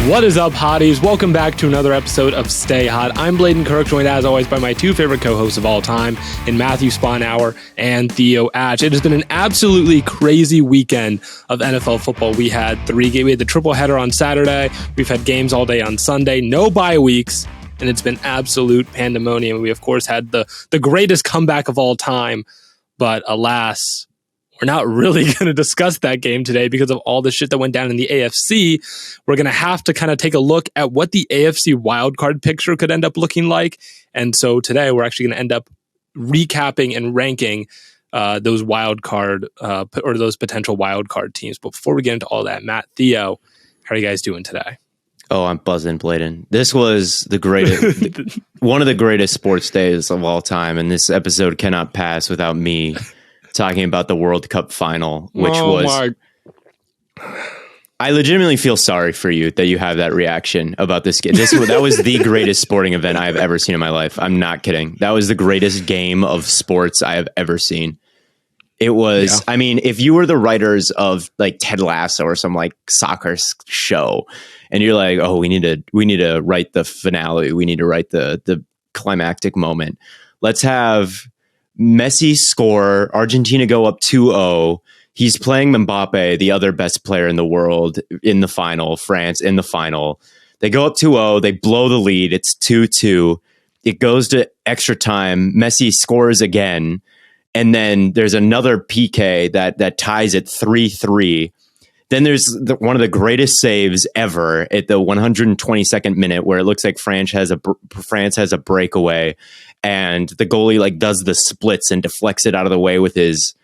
What is up, hotties? Welcome back to another episode of Stay Hot. I'm Blaiden Kirk, joined as always by my two favorite co-hosts of all time, in Matthew Sponhour and Theo Atch. It has been an absolutely crazy weekend of NFL football. We had the triple header on Saturday. We've had games all day on Sunday. No bye weeks, and it's been absolute pandemonium. We, of course, had the greatest comeback of all time, but alas, we're not really going to discuss that game today because of all the shit that went down in the AFC. We're going to have to kind of take a look at what the AFC wildcard picture could end up looking like. And so today we're actually going to end up recapping and ranking those wildcard or those potential wildcard teams. But before we get into all that, Matt, Theo, how are you guys doing today? Oh, I'm buzzing, Blaiden. This was the greatest, one of the greatest sports days of all time. And this episode cannot pass without me talking about the World Cup final, which I legitimately feel sorry for you that you have that reaction about this game. That was the greatest sporting event I have ever seen in my life. I'm not kidding. That was the greatest game of sports I have ever seen. It was, yeah. I mean, if you were the writers of like Ted Lasso or some like soccer show, and you're like, oh, we need to write the finale. We need to write the climactic moment. Let's have Messi score, Argentina go up 2-0. He's playing Mbappe, the other best player in the world, in the final, France in the final. They go up 2-0, they blow the lead, it's 2-2. It goes to extra time, Messi scores again, and then there's another PK that ties it 3-3. Then there's one of the greatest saves ever at the 122nd minute where it looks like France has a breakaway and the goalie like does the splits and deflects it out of the way with his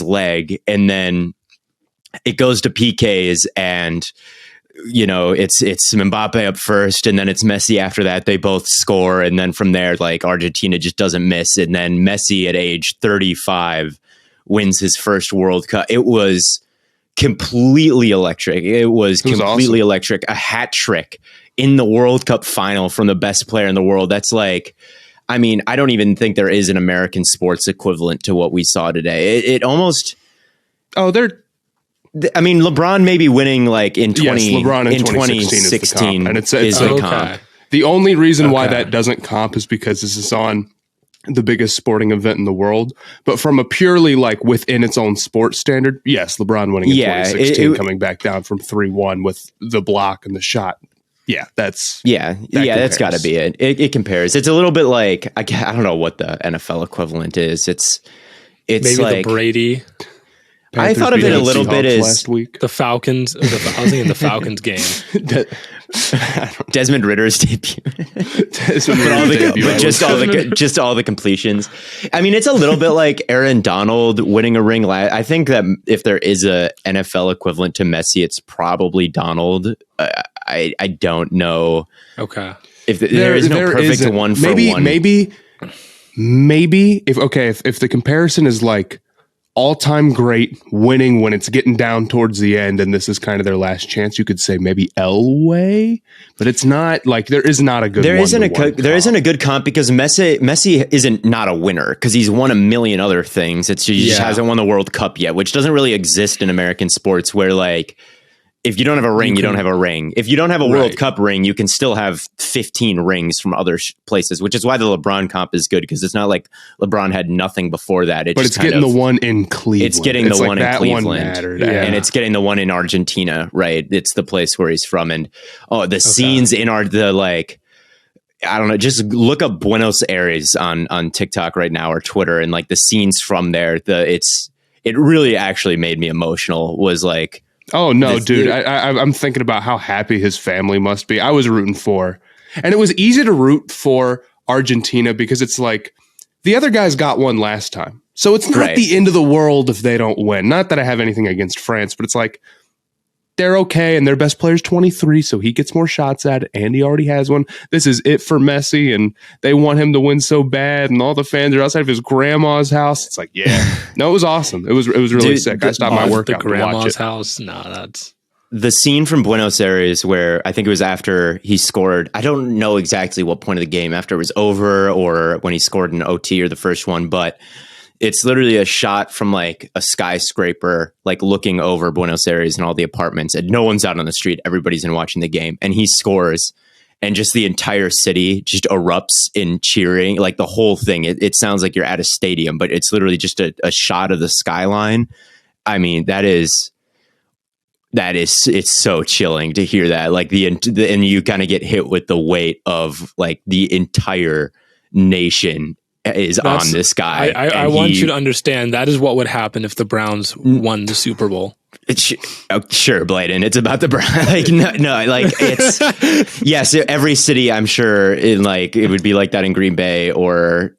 leg. And then it goes to PKs and, you know, it's Mbappe up first and then it's Messi after that. They both score. And then from there, like Argentina just doesn't miss. And then Messi at age 35 wins his first World Cup. It was completely electric. It was completely awesome. Electric. A hat trick in the World Cup final from the best player in the world. That's like, I mean, I don't even think there is an American sports equivalent to what we saw today. It almost. Oh, I mean, LeBron may be winning like in 2016 and it's the comp. The only reason why that doesn't comp is because this is on the biggest sporting event in the world, but from a purely like within its own sports standard, yes, LeBron winning in 2016, coming back down from 3-1 with the block and the shot. Yeah, that's that's got to be it. It compares. It's a little bit like I don't know what the NFL equivalent is. It's maybe like the Brady. Panthers I thought of it a little bit as last week. The Falcons. I was thinking the Falcons game. Desmond Ritter's debut. Just all the completions. I mean, it's a little bit like Aaron Donald winning a ring. I think that if there is a NFL equivalent to Messi, it's probably Donald. I don't know. Okay. If there is no perfect one for one. Maybe if the comparison is like all-time great winning when it's getting down towards the end and this is kind of their last chance, you could say maybe Elway, but it's not like there is not a good there isn't a good comp because Messi isn't not a winner because he's won a million other things. He just hasn't won the World Cup yet, which doesn't really exist in American sports where like if you don't have a ring, you don't have a ring. If you don't have a World Cup ring, you can still have 15 rings from other places, which is why the LeBron comp is good because it's not like LeBron had nothing before that. But it's getting the one in Cleveland. It's getting the one in Cleveland. And it's getting the one in Argentina, right? It's the place where he's from. And scenes in I don't know, just look up Buenos Aires on TikTok right now or Twitter and like the scenes from there. It really actually made me emotional. Was like, oh no, dude! I'm thinking about how happy his family must be. I was rooting for, and it was easy to root for Argentina because it's like the other guys got one last time, so it's not the end of the world if they don't win. Not that I have anything against France, but it's like they're okay, and their best player's 23, so he gets more shots at it, and he already has one. This is it for Messi, and they want him to win so bad, and all the fans are outside of his grandma's house. It's like, no, it was awesome. It was really sick. I stopped my workout to watch it. Grandma's house? No, that's the scene from Buenos Aires where I think it was after he scored. I don't know exactly what point of the game, after it was over or when he scored in OT or the first one, but It's literally a shot from like a skyscraper, like looking over Buenos Aires and all the apartments, and no one's out on the street. Everybody's in watching the game, and he scores, and just the entire city just erupts in cheering, like the whole thing. It sounds like you're at a stadium, but it's literally just a shot of the skyline. I mean, it's so chilling to hear that. Like and you kind of get hit with the weight of like the entire nation is on this guy. I want you to understand that is what would happen if the Browns won the Super Bowl. Sure, Blaiden. It's about the Browns. Like no, like it's yes. Every city, I'm sure, it would be like that in Green Bay or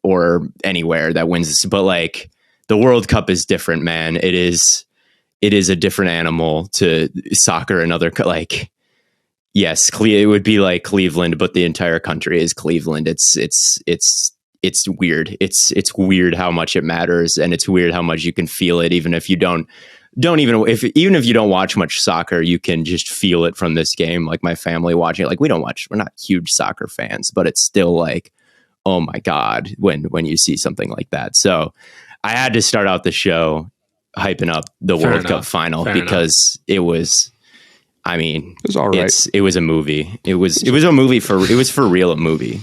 anywhere that wins this. But like the World Cup is different, man. It is a different animal to soccer. Like yes, it would be like Cleveland, but the entire country is Cleveland. It's weird. It's weird how much it matters, and it's weird how much you can feel it, even if you don't if you don't watch much soccer, you can just feel it from this game. Like my family watching it, like we're not huge soccer fans, but it's still like, oh my God, when you see something like that. So I had to start out the show hyping up the World Cup final because it was. I mean, it was all right. It was a movie. It was for real a movie.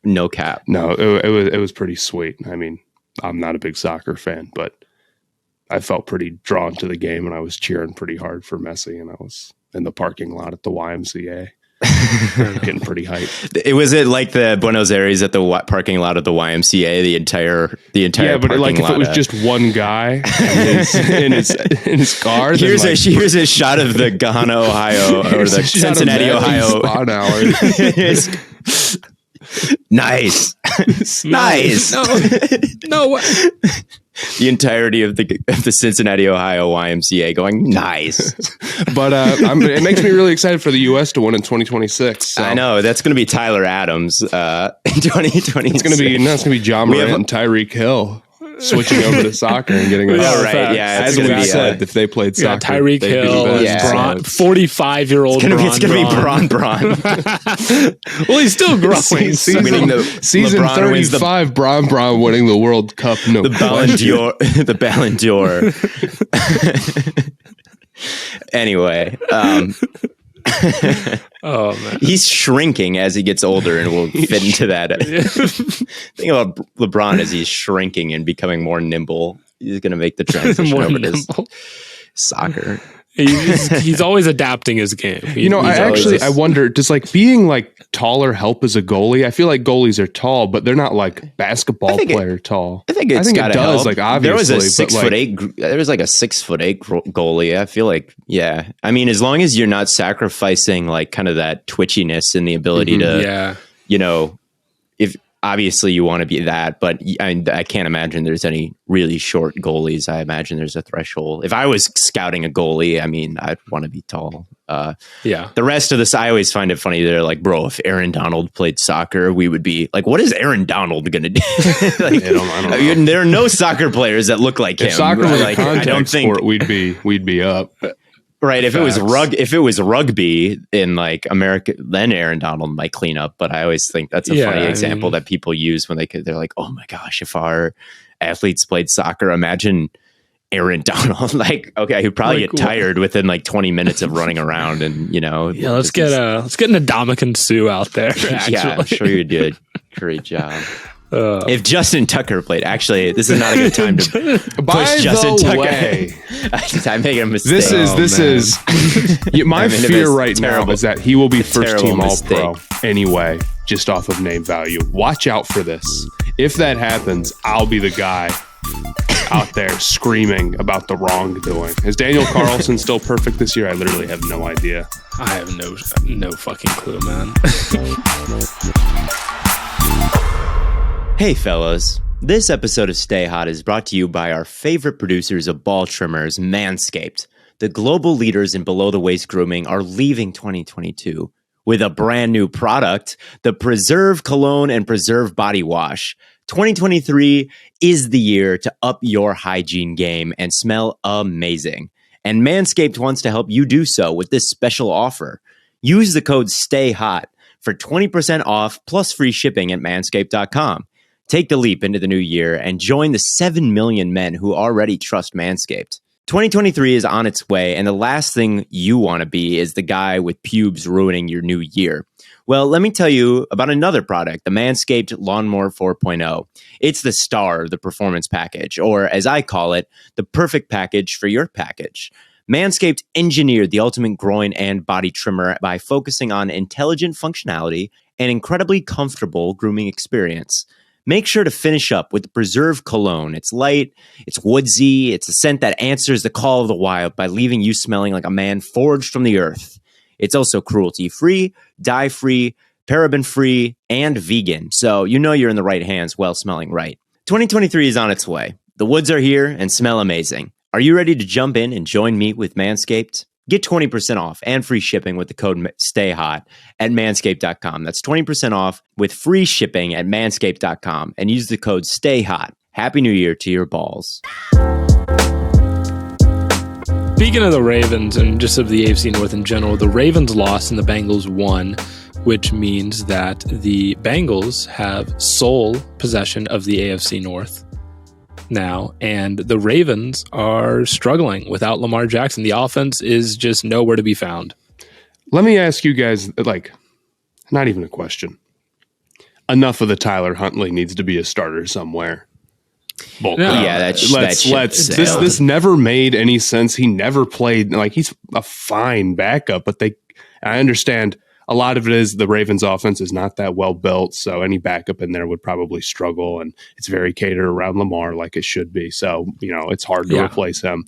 No cap. No, it was pretty sweet. I mean, I'm not a big soccer fan, but I felt pretty drawn to the game, and I was cheering pretty hard for Messi, and I was in the parking lot at the YMCA. Getting pretty hyped. Was it like the Buenos Aires at the parking lot of the YMCA? The entire yeah, but like if it was just one guy in his car. Here's a shot of the Gahanna, Ohio, or the Cincinnati, Ohio. Nice. Nice. No way. The entirety of the Cincinnati, Ohio YMCA going nice. But it makes me really excited for the U.S. to win in 2026. So. I know that's going to be Tyler Adams in 2020. It's going to be John Morant and Tyreek Hill switching over to soccer and getting it. All right, yeah. As we said, if they played soccer, Tyreek Hill, 45-year-old. It's gonna be Bron. Well, he's still growing. Season 35, Bron winning the World Cup. No, the Ballon d'Or. Anyway, oh man, he's shrinking as he gets older, and we'll fit into that. Think about LeBron as he's shrinking and becoming more nimble. He's going to make the transition over to soccer. He's always adapting his game. I wonder, does like being like taller help as a goalie? I feel like goalies are tall, but they're not like basketball player tall. I think it does. Help. Like obviously, there was a 6'8". There was like a 6'8" goalie. I feel like, yeah. I mean, as long as you're not sacrificing like kind of that twitchiness and the ability to, if obviously you want to be that, but I can't imagine there's any really short goalies. I imagine there's a threshold. If I was scouting a goalie, I mean, I'd want to be tall. Yeah. The rest of this, I always find it funny. They're like, bro, if Aaron Donald played soccer, we would be like, what is Aaron Donald going to do? Like, I don't know. There are no soccer players that look like him. Soccer was like, a contact sport, we'd be up. Right. If it was rugby in like America, then Aaron Donald might clean up. But I always think that's a funny example that people use when they're like, oh my gosh, if our athletes played soccer, imagine Aaron Donald. Like, okay, he'd probably get tired within like 20 minutes of running around, and let's get an Ndamukong Suh out there. Actually. Yeah, I'm sure you did a great job. If Justin Tucker played, actually, this is not a good time to push Justin Tucker. I'm making a mistake. This is my fear right now is that he will be first team All-Pro anyway, just off of name value. Watch out for this. If that happens, I'll be the guy out there screaming about the wrongdoing. Is Daniel Carlson still perfect this year? I literally have no idea. I have no fucking clue, man. Hey fellas, this episode of Stay Hot is brought to you by our favorite producers of ball trimmers, Manscaped. The global leaders in below-the-waist grooming are leaving 2022 with a brand new product, the Preserve Cologne and Preserve Body Wash. 2023 is the year to up your hygiene game and smell amazing. And Manscaped wants to help you do so with this special offer. Use the code STAYHOT for 20% off plus free shipping at manscaped.com. Take the leap into the new year and join the 7 million men who already trust Manscaped. 2023 is on its way, and the last thing you want to be is the guy with pubes ruining your new year. Well, let me tell you about another product, the Manscaped Lawnmower 4.0. It's the star of the performance package, or as I call it, the perfect package for your package. Manscaped engineered the ultimate groin and body trimmer by focusing on intelligent functionality and incredibly comfortable grooming experience. Make sure to finish up with the Preserve Cologne. It's light, it's woodsy, it's a scent that answers the call of the wild by leaving you smelling like a man forged from the earth. It's also cruelty-free, dye-free, paraben-free, and vegan. So you know you're in the right hands while smelling right. 2023 is on its way. The woods are here and smell amazing. Are you ready to jump in and join me with Manscaped? Get 20% off and free shipping with the code STAYHOT at manscaped.com. That's 20% off with free shipping at manscaped.com and use the code STAYHOT. Happy New Year to your balls. Speaking of the Ravens and just of the AFC North in general, the Ravens lost and the Bengals won, which means that the Bengals have sole possession of the AFC North now, and the Ravens are struggling without Lamar Jackson. The offense is just nowhere to be found. Let me ask you guys, not even a question. Enough of the Tyler Huntley needs to be a starter somewhere. This never made any sense. He never played. He's a fine backup, but I understand a lot of it is the Ravens offense is not that well built. So any backup in there would probably struggle, and it's very catered around Lamar like it should be. So, it's hard to replace him.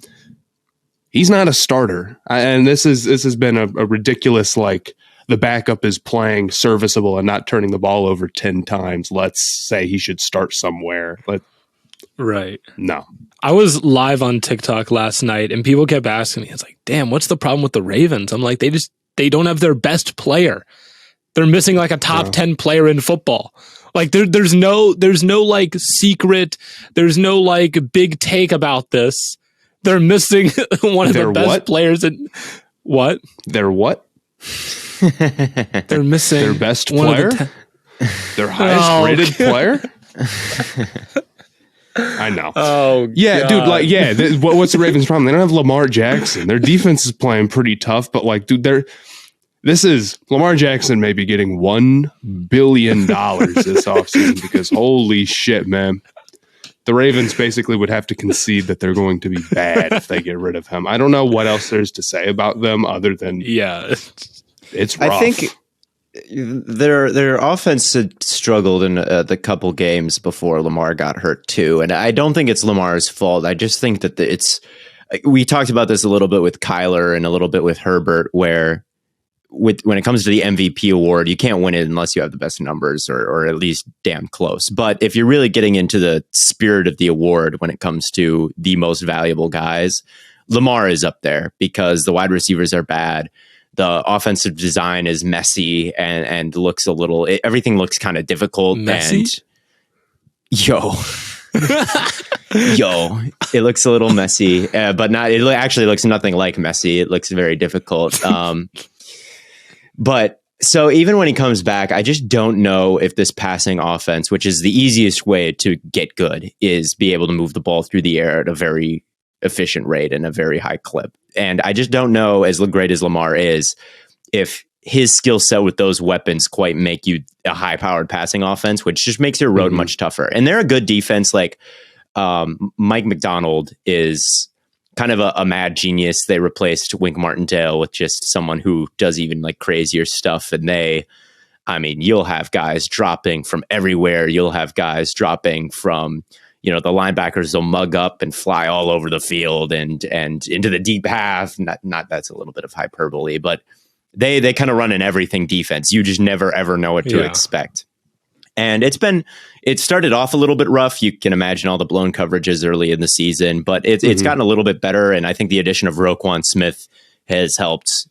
He's not a starter. And this has been a ridiculous, the backup is playing serviceable and not turning the ball over 10 times. Let's say he should start somewhere. Right. No. I was live on TikTok last night and people kept asking me, it's like, damn, what's the problem with the Ravens? I'm like, they don't have their best player. They're missing a top 10 player in football. There's no secret. There's no big take about this. They're missing one of the best players in what? They're what? They're missing their best player? Their highest rated player? I know. Oh, yeah, God. dude. What's the Ravens' problem? They don't have Lamar Jackson. Their defense is playing pretty tough, but this is Lamar Jackson may be getting $1 billion this offseason because holy shit, man. The Ravens basically would have to concede that they're going to be bad if they get rid of him. I don't know what else there's to say about them other than it's rough. I think their offense had struggled in the couple games before Lamar got hurt too, and I don't think it's Lamar's fault. I just think that we talked about this a little bit with Kyler and a little bit with Herbert, where when it comes to the MVP award, you can't win it unless you have the best numbers or at least damn close. But if you're really getting into the spirit of the award when it comes to the most valuable guys, Lamar is up there because the wide receivers are bad. The offensive design is messy and looks everything looks kind of difficult. Messy? And it looks a little messy, but it actually looks nothing like messy. It looks very difficult. But so even when he comes back, I just don't know if this passing offense, which is the easiest way to get good, is be able to move the ball through the air at a very efficient rate and a very high clip. And I just don't know, as great as Lamar is, if his skill set with those weapons quite make you a high-powered passing offense, which just makes your road much tougher. And they're a good defense. Mike McDonald is kind of a mad genius. They replaced Wink Martindale with just someone who does even crazier stuff. And you'll have guys dropping from everywhere. You'll have guys dropping from, the linebackers will mug up and fly all over the field and into the deep half. Not that's a little bit of hyperbole, but they kind of run an everything defense. You just never ever know what to expect. And it started off a little bit rough. You can imagine all the blown coverages early in the season, but it's gotten a little bit better. And I think the addition of Roquan Smith has helped.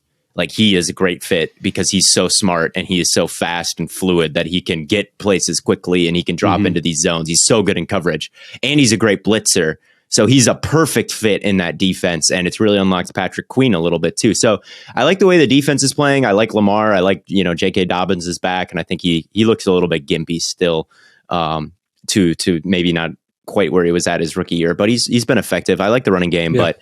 He is a great fit because he's so smart and he is so fast and fluid that he can get places quickly and he can drop into these zones. He's so good in coverage and he's a great blitzer. So he's a perfect fit in that defense, and it's really unlocked Patrick Queen a little bit too. So I like the way the defense is playing. I like Lamar. I like, J.K. Dobbins is back, and I think he looks a little bit gimpy still. to maybe not quite where he was at his rookie year, but he's been effective. I like the running game, but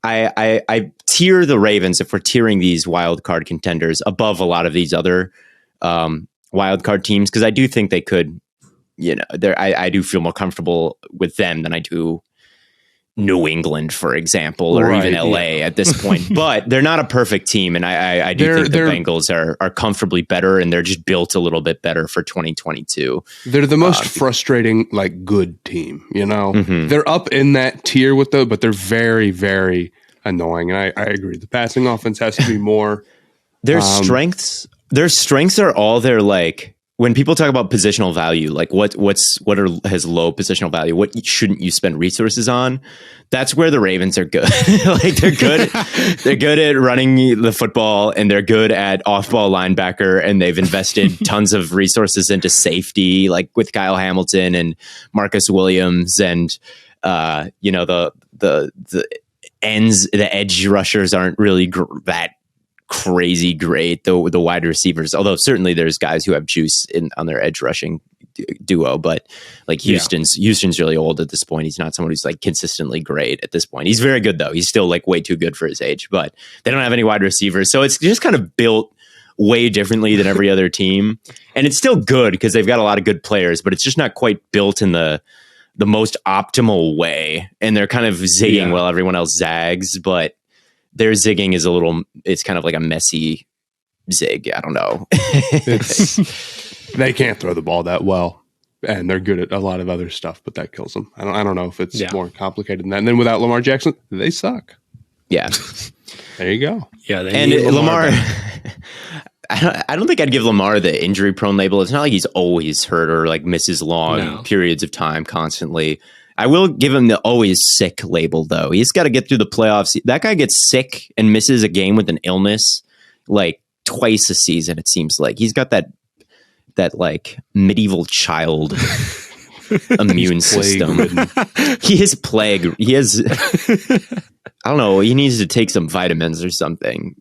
I tier the Ravens, if we're tiering these wild card contenders, above a lot of these other wild card teams, because I do think they could, I do feel more comfortable with them than I do New England, for example, or even LA at this point. But they're not a perfect team, and I do think the Bengals are comfortably better, and they're just built a little bit better for 2022. They're the most frustrating, good team. They're up in that tier with but they're very, very annoying. And I agree. The passing offense has to be more. Their strengths are all their when people talk about positional value, what has low positional value, what shouldn't you spend resources on? That's where the Ravens are good. They're good at running the football, and they're good at off-ball linebacker, and they've invested tons of resources into safety, with Kyle Hamilton and Marcus Williams, and the edge rushers aren't really that crazy great, though the wide receivers, although certainly there's guys who have juice on their edge rushing duo, but Houston's really old at this point. He's not someone who's consistently great at this point. He's very good though. He's still way too good for his age, but they don't have any wide receivers. So it's just kind of built way differently than every other team. And it's still good because they've got a lot of good players, but it's just not quite built in the most optimal way. And they're kind of zigging while everyone else zags, but their zigging is it's kind of like a messy zig. I don't know. They can't throw the ball that well, and they're good at a lot of other stuff, but that kills them. I don't know if it's more complicated than that. And then without Lamar Jackson, they suck. Yeah. There you go. Yeah. And Lamar I don't think I'd give Lamar the injury prone label. It's not like he's always hurt or misses long periods of time constantly. I will give him the always sick label, though. He's got to get through the playoffs. That guy gets sick and misses a game with an illness twice a season, it seems like. He's got that medieval child immune system. He is plague. He has, I don't know, he needs to take some vitamins or something.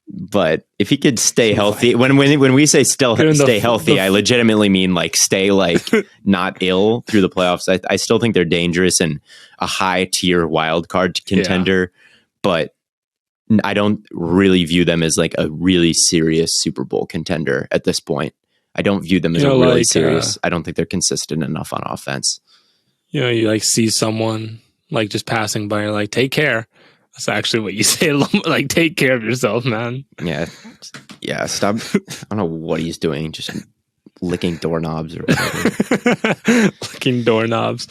But if he could stay healthy, when we say stay healthy, I legitimately mean stay not ill through the playoffs. I still think they're dangerous and a high tier wild card contender, but I don't really view them as a really serious Super Bowl contender at this point. I don't view them as really serious. I don't think they're consistent enough on offense. You see someone just passing by, you're take care. That's actually what you say. Take care of yourself, man. Yeah. Stop. I don't know what he's doing. Just licking doorknobs or whatever. Licking doorknobs.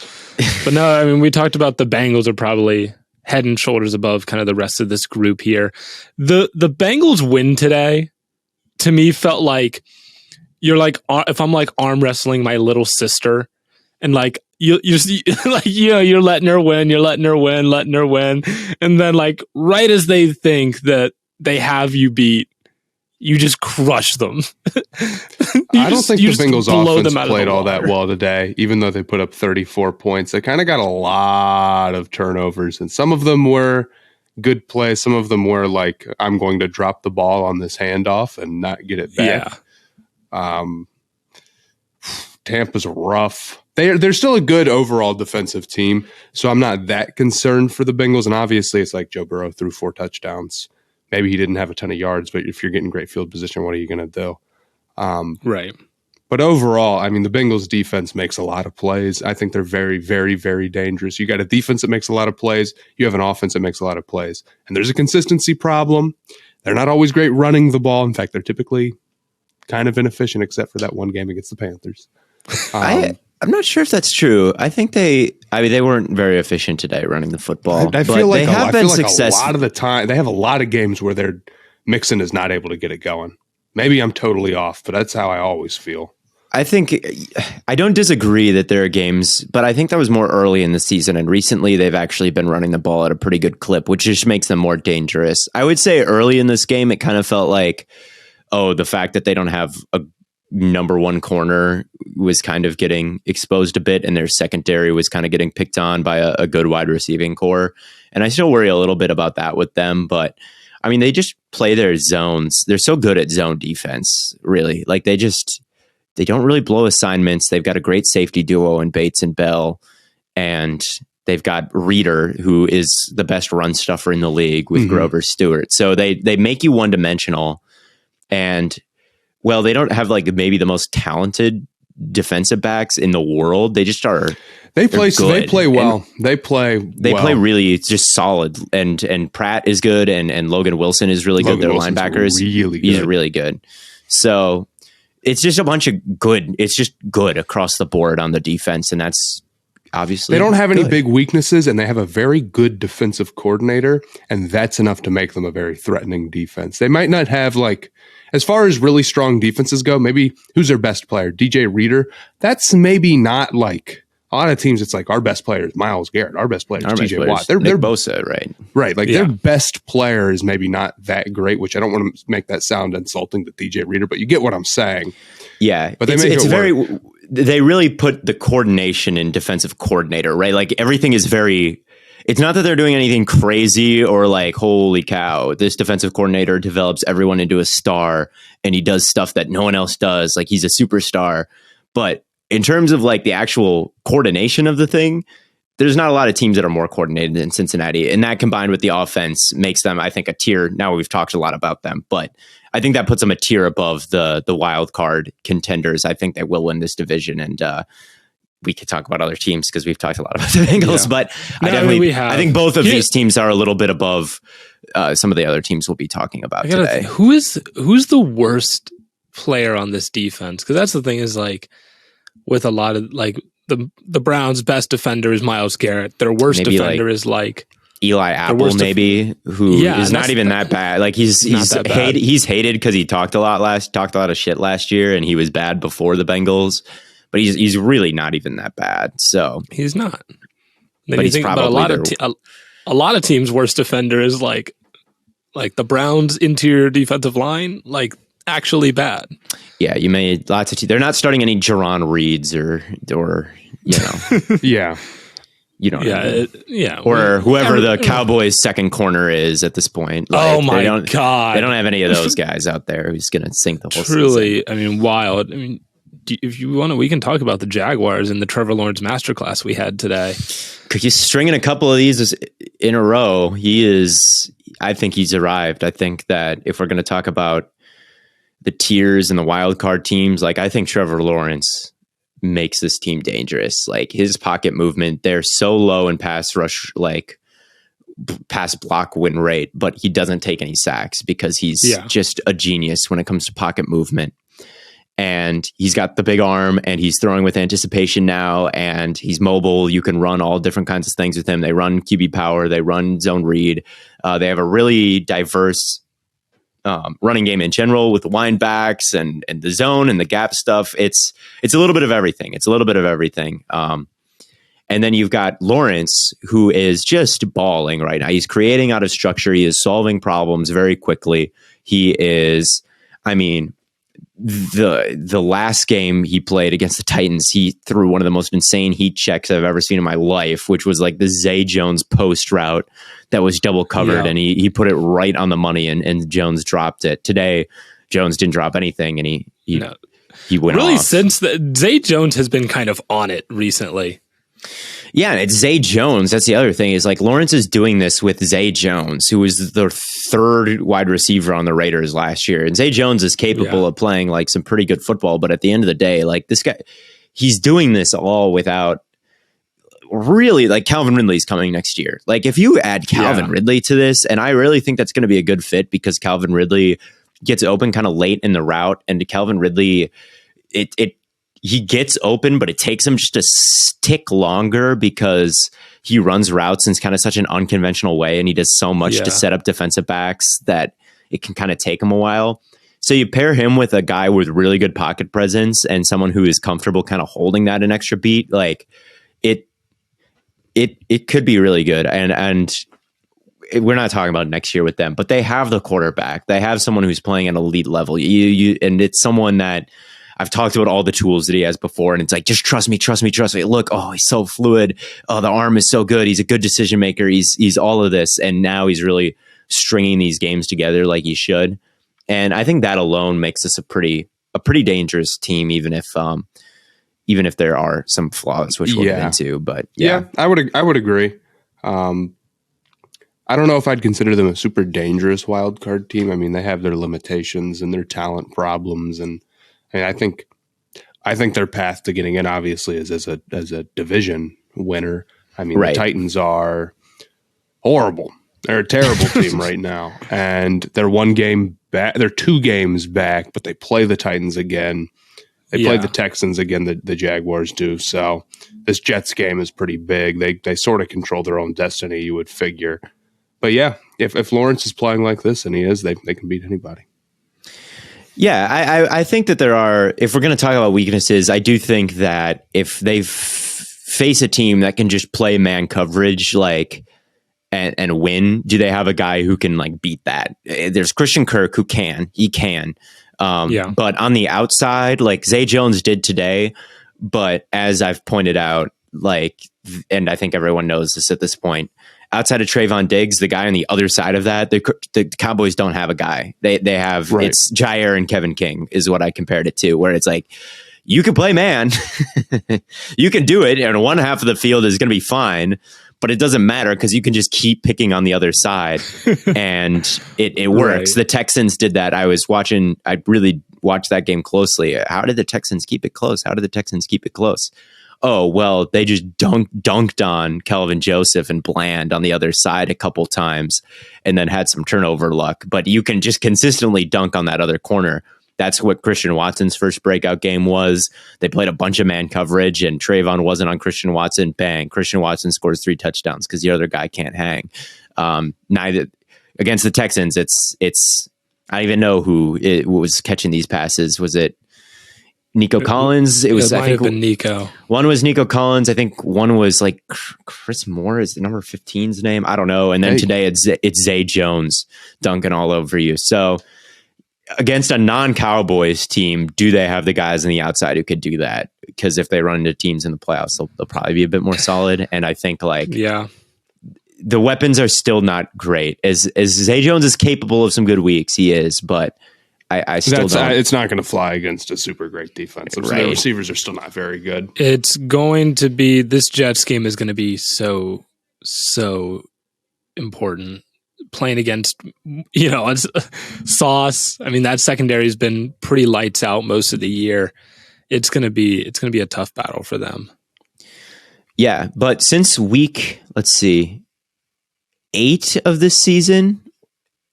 But no, I mean, we talked about the Bengals are probably head and shoulders above kind of the rest of this group here. The Bengals win today, to me, felt like you're if I'm arm wrestling my little sister, and you're letting her win, and then right as they think that they have you beat, you just crush them. I don't think the Bengals offense played all that well today, even though they put up 34 points. They kind of got a lot of turnovers, and some of them were good plays. Some of them were I'm going to drop the ball on this handoff and not get it back. Yeah. Tampa's rough. They're still a good overall defensive team, so I'm not that concerned for the Bengals. And obviously, it's Joe Burrow threw 4 touchdowns. Maybe he didn't have a ton of yards, but if you're getting great field position, what are you going to do? Right. But overall, I mean, the Bengals defense makes a lot of plays. I think they're very, very, very dangerous. You got a defense that makes a lot of plays. You have an offense that makes a lot of plays. And there's a consistency problem. They're not always great running the ball. In fact, they're typically kind of inefficient, except for that one game against the Panthers. I'm not sure if that's true. I think they weren't very efficient today running the football. I feel like a lot of the time they have a lot of games where their Mixon is not able to get it going. Maybe I'm totally off, but that's how I always feel. I don't disagree that there are games, but I think that was more early in the season, and recently they've actually been running the ball at a pretty good clip, which just makes them more dangerous. I would say early in this game, it kind of felt the fact that they don't have a number one corner was kind of getting exposed a bit, and their secondary was kind of getting picked on by a good wide receiving core. And I still worry a little bit about that with them, but I mean, they just play their zones. They're so good at zone defense, really. They just they don't really blow assignments. They've got a great safety duo in Bates and Bell, and they've got Reeder, who is the best run stuffer in the league with Grover Stewart. So they make you one dimensional, and well, they don't have like maybe the most talented defensive backs in the world. They just are. They play well. They play really just solid. And Pratt is good, and Logan Wilson is really good. Their linebackers, he's really good. So it's just a bunch of good. It's just good across the board on the defense, and that's obviously they don't have any big weaknesses, and they have a very good defensive coordinator, and that's enough to make them a very threatening defense. They might not have like. As far as really strong defenses go, maybe who's their best player? DJ Reeder. That's maybe not like a lot of teams. It's like our best player is Myles Garrett. Our best player is TJ Watt. They're Bosa, right? Right. Like their best player is maybe not that great, which I don't want to make that sound insulting to DJ Reeder, but you get what I'm saying. Yeah. But they really put the coordination in defensive coordinator, right? Like everything is very. It's not that they're doing anything crazy or like, holy cow, this defensive coordinator develops everyone into a star and he does stuff that no one else does. Like he's a superstar. But in terms of like the actual coordination of the thing, there's not a lot of teams that are more coordinated than Cincinnati. And that combined with the offense makes them, I think, a tier. Now we've talked a lot about them, but I think that puts them a tier above the wild card contenders. I think they will win this division. And, we could talk about other teams because we've talked a lot about the Bengals, but I think both of these teams are a little bit above some of the other teams we'll be talking about today. Who's the worst player on this defense? Because that's the thing is like with a lot of like the Browns' best defender is Myles Garrett. Their worst defender is like Eli Apple, maybe, who is not even that bad. Like he's hated because he talked a lot of shit last year, and he was bad before the Bengals. But he's really not even that bad. So he's not. Then but he's probably a lot of teams' worst defender is like the Browns' interior defensive line, like actually bad. Yeah, you made lots of. They're not starting any Jaron Reeds or you know. Yeah. You know, or whoever the Cowboys' second corner is at this point. Like, oh my god, they don't have any of ththose guys out there who's going to sink the whole Truly, season. I mean, wild. I mean. If you want to, we can talk about the Jaguars and the Trevor Lawrence masterclass we had today. He's stringing a couple of these in a row. I think he's arrived. I think that if we're going to talk about the tiers and the wild card teams, like I think Trevor Lawrence makes this team dangerous. Like his pocket movement, they're so low in pass rush, like pass block win rate, but he doesn't take any sacks because he's just a genius when it comes to pocket movement. And he's got the big arm and he's throwing with anticipation now and he's mobile. You can run all different kinds of things with him. They run QB power. They run zone read. They have a really diverse running game in general with the wind backs and the zone and the gap stuff. It's a little bit of everything. And then you've got Lawrence, who is just balling right now. He's creating out of structure. He is solving problems very quickly. He is, I mean, the last game he played against the Titans, he threw one of the most insane heat checks I've ever seen in my life, which was like the Zay Jones post route that was double covered, and he put it right on the money, and Jones dropped it. Today, Jones didn't drop anything, and he went really off. Since Zay Jones has been kind of on it recently. Yeah, and it's Zay Jones. That's the other thing is like Lawrence is doing this with Zay Jones, who was the third wide receiver on the Raiders last year. And Zay Jones is capable of playing like some pretty good football. But at the end of the day, like this guy, he's doing this all without really like Calvin Ridley's coming next year. Like if you add Calvin Ridley to this, and I really think that's going to be a good fit because Calvin Ridley gets open kind of late in the route, and to Calvin Ridley, he gets open, but it takes him just a tick longer because he runs routes in kind of such an unconventional way, and he does so much to set up defensive backs that it can kind of take him a while. So you pair him with a guy with really good pocket presence and someone who is comfortable kind of holding that an extra beat, like it could be really good. And we're not talking about next year with them, but they have the quarterback. They have someone who's playing at elite level. And it's someone that I've talked about all the tools that he has before, and it's like, just trust me. Look, he's so fluid. Oh, the arm is so good. He's a good decision maker. He's all of this. And now he's really stringing these games together like he should. And I think that alone makes this a pretty a pretty dangerous team, even if there are some flaws, which we'll get into. But yeah, I would agree. I don't know if I'd consider them a super dangerous wild card team. I mean, they have their limitations and their talent problems, and I think their path to getting in obviously is as a division winner. I mean, the Titans are horrible. They're a terrible team right now, and they're 1 game back. They're 2 games back, but they play the Titans again. They play the Texans again. The Jaguars do. So this Jets game is pretty big. They sort of control their own destiny, you would figure. But yeah, if Lawrence is playing like this, and he is, they can beat anybody. Yeah, I think that there are, if we're going to talk about weaknesses, I do think that if they face a team that can just play man coverage, and win, do they have a guy who can beat that? There's Christian Kirk who can. But on the outside, like Zay Jones did today, but as I've pointed out, and I think everyone knows this at this point, outside of Trayvon Diggs, the guy on the other side of that, the Cowboys don't have a guy. They have, it's Jair and Kevin King is what I compared it to, where it's like, you can play man, you can do it, and one half of the field is going to be fine, but it doesn't matter because you can just keep picking on the other side, and it works. Right. The Texans did that. I really watched that game closely. How did the Texans keep it close? Oh, well, they just dunked on Kelvin Joseph and Bland on the other side a couple times and then had some turnover luck. But you can just consistently dunk on that other corner. That's what Christian Watson's first breakout game was. They played a bunch of man coverage and Trayvon wasn't on Christian Watson. Bang. Christian Watson scores 3 touchdowns because the other guy can't hang. Neither against the Texans, it's I don't even know who was catching these passes. Was it Nico Collins? It was, I think, Nico. One was Nico Collins. I think one was Chris Moore is the number 15's name. I don't know. And then today it's Zay Jones dunking all over you. So against a non-Cowboys team, do they have the guys on the outside who could do that? Because if they run into teams in the playoffs, they'll probably be a bit more solid. And I think the weapons are still not great. As Zay Jones is capable of some good weeks, he is, but I still don't. It's not going to fly against a super great defense. Right. The receivers are still not very good. It's going to be, this Jets game is going to be so important. Playing against, Sauce. I mean, that secondary has been pretty lights out most of the year. It's going to be a tough battle for them. Yeah, but since week, 8 of this season,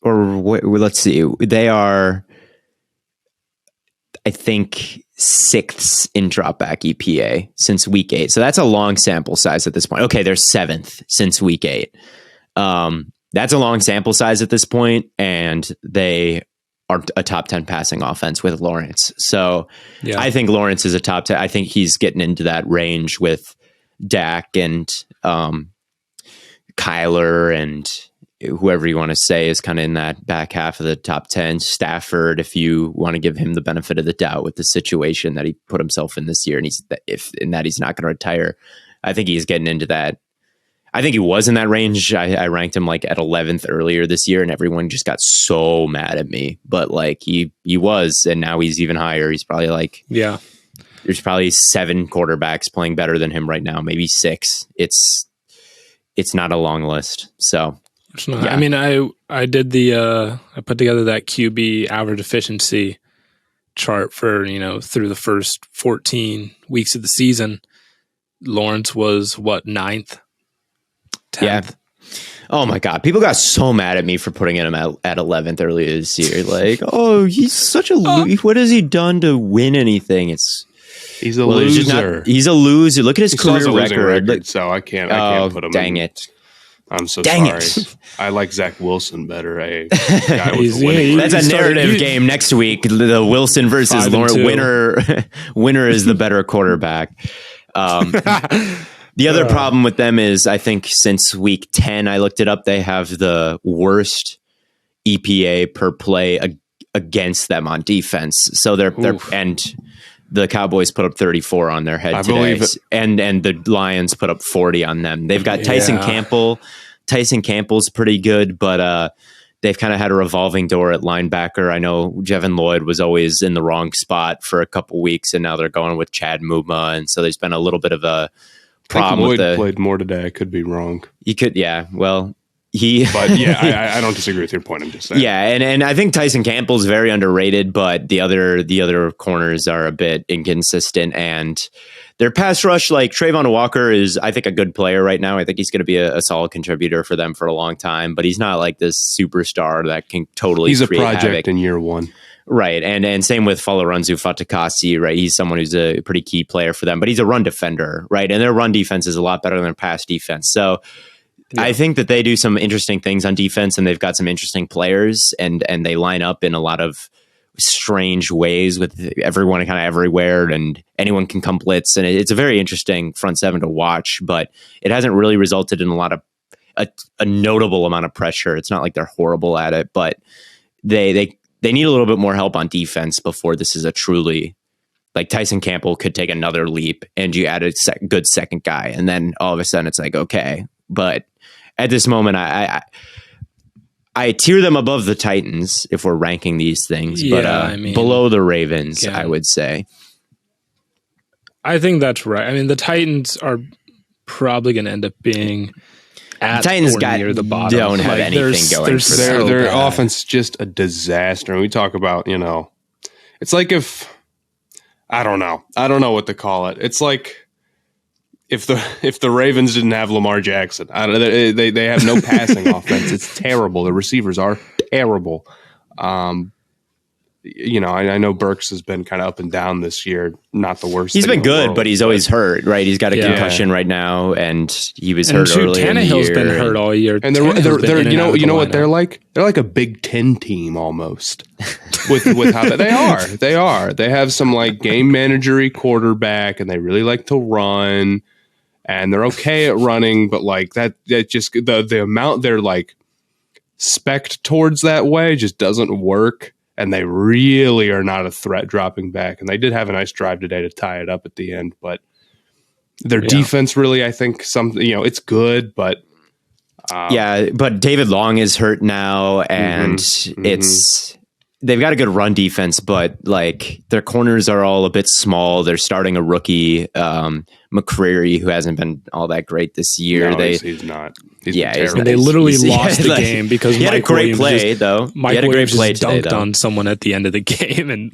they are, I think, 6th in dropback EPA since week 8. So that's a long sample size at this point. Okay, they're 7th since week 8. That's a long sample size at this point, and they are a top 10 passing offense with Lawrence. So I think Lawrence is a top 10. I think he's getting into that range with Dak and Kyler and whoever you want to say is kind of in that back half of the top 10. Stafford, if you want to give him the benefit of the doubt with the situation that he put himself in this year, and he's not going to retire, I think he's getting into that. I think he was in that range. I ranked him at 11th earlier this year, and everyone just got so mad at me. But he was, and now he's even higher. He's probably there's probably 7 quarterbacks playing better than him right now, maybe 6. It's not a long list. So it's not. Yeah. I mean, I did I put together that QB average efficiency chart for through the first 14 weeks of the season. Lawrence was 9th. 10th. Yeah. Oh my God. People got so mad at me for putting him at 11th earlier this year. He's such a loser. What has he done to win anything? He's a loser. He's a loser. Look at his career record. So I can't put him dang it. I'm so sorry. I like Zach Wilson better. Guy with that's a narrative game next week. The Wilson versus Lawrence winner is the better quarterback. The other problem with them is, I think since week 10, I looked it up, they have the worst EPA per play against them on defense. So and the Cowboys put up 34 on their head today, and the Lions put up 40 on them. They've got Tyson Campbell. Tyson Campbell's pretty good, but they've kind of had a revolving door at linebacker. I know Jevin Lloyd was always in the wrong spot for a couple weeks, and now they're going with Chad Muma, and so there's been a little bit of a problem. Lloyd played more today. I could be wrong. He could, yeah. Well, but yeah, I don't disagree with your point. I'm just saying. Yeah, and I think Tyson Campbell's very underrated, but the other corners are a bit inconsistent, and their pass rush, like Trayvon Walker, is I think a good player right now. I think he's going to be a solid contributor for them for a long time, but he's not like this superstar that can totally. He's a project havoc in year one. Right, and same with Faloranzu Fatukasi, right? He's someone who's a pretty key player for them, but he's a run defender, right? And their run defense is a lot better than their pass defense. So yeah. I think that they do some interesting things on defense, and they've got some interesting players, and they line up in a lot of strange ways with everyone kind of everywhere, and anyone can come blitz, and it's a very interesting front seven to watch, but it hasn't really resulted in a lot of a notable amount of pressure. It's not like they're horrible at it, but they need a little bit more help on defense before this is a truly, like, Tyson Campbell could take another leap and you add a good second guy, and then all of a sudden it's like, okay. But at this moment, I tier them above the Titans if we're ranking these things, but below the Ravens, I would say. I think that's right. I mean, the Titans are probably going to end up being at the Titans near the bottom. Don't have anything going for them. Their offense is just a disaster. And we talk about, it's like if, I don't know what to call it. It's like if the Ravens didn't have Lamar Jackson. They have no passing offense. It's terrible. The receivers are terrible. I know Burks has been kind of up and down this year. Not the worst. He's been good, but he's always hurt, right? He's got a concussion right now, and he was hurt earlier in the year. Tannehill's been hurt all year. And they're you know what they're like? They're like a Big Ten team almost. with how they are. They have some like game managery quarterback, and they really like to run, and they're okay at running, but like that just the amount they're like spec'd towards that way just doesn't work. And they really are not a threat dropping back. And they did have a nice drive today to tie it up at the end. But their defense really, I think, it's good. But but David Long is hurt now. And they've got a good run defense. But like their corners are all a bit small. They're starting a rookie, McCreary, who hasn't been all that great this year. He's not. He's and they literally lost the game because he had a great play, though. Mike Williams just dunked on someone at the end of the game, and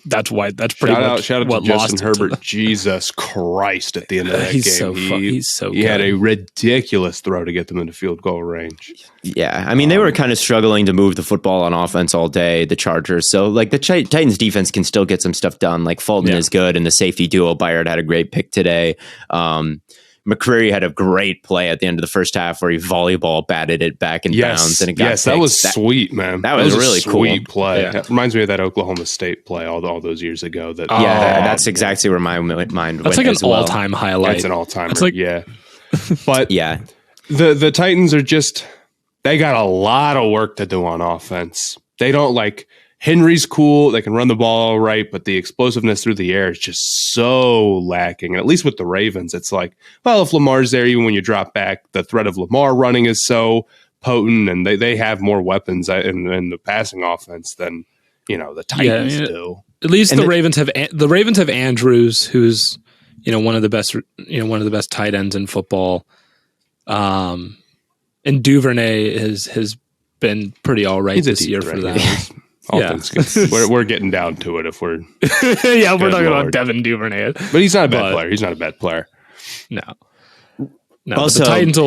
that's why. That's pretty much shout out what to Justin lost Herbert. Jesus Christ! At the end of that game, he's so good. He had a ridiculous throw to get them into field goal range. Yeah, I mean they were kind of struggling to move the football on offense all day. The Chargers, so like the Titans defense can still get some stuff done. Like Fulton is good, and the safety duo Byard had a great pick today. McCreary had a great play at the end of the first half where he volleyball batted it back in bounds and it got that was sweet, man. That was really a sweet play. Yeah. It reminds me of that Oklahoma State play all those years ago. That's exactly where my mind went. That's like an all-time highlight. It's an all-timer. Like, but the Titans are just, they got a lot of work to do on offense. They don't like. Henry's cool. They can run the ball all right, but the explosiveness through the air is just so lacking. And at least with the Ravens, it's like, well, if Lamar's there, even when you drop back, the threat of Lamar running is so potent, and they have more weapons in the passing offense than the Titans do. At least the Ravens have Andrews, who's one of the best tight ends in football. And Duvernay has been pretty all right this year for them. We're getting down to it if we're we're talking about Devin Duvernay, but he's not a bad player. He's not a bad player. No. Also, the Titans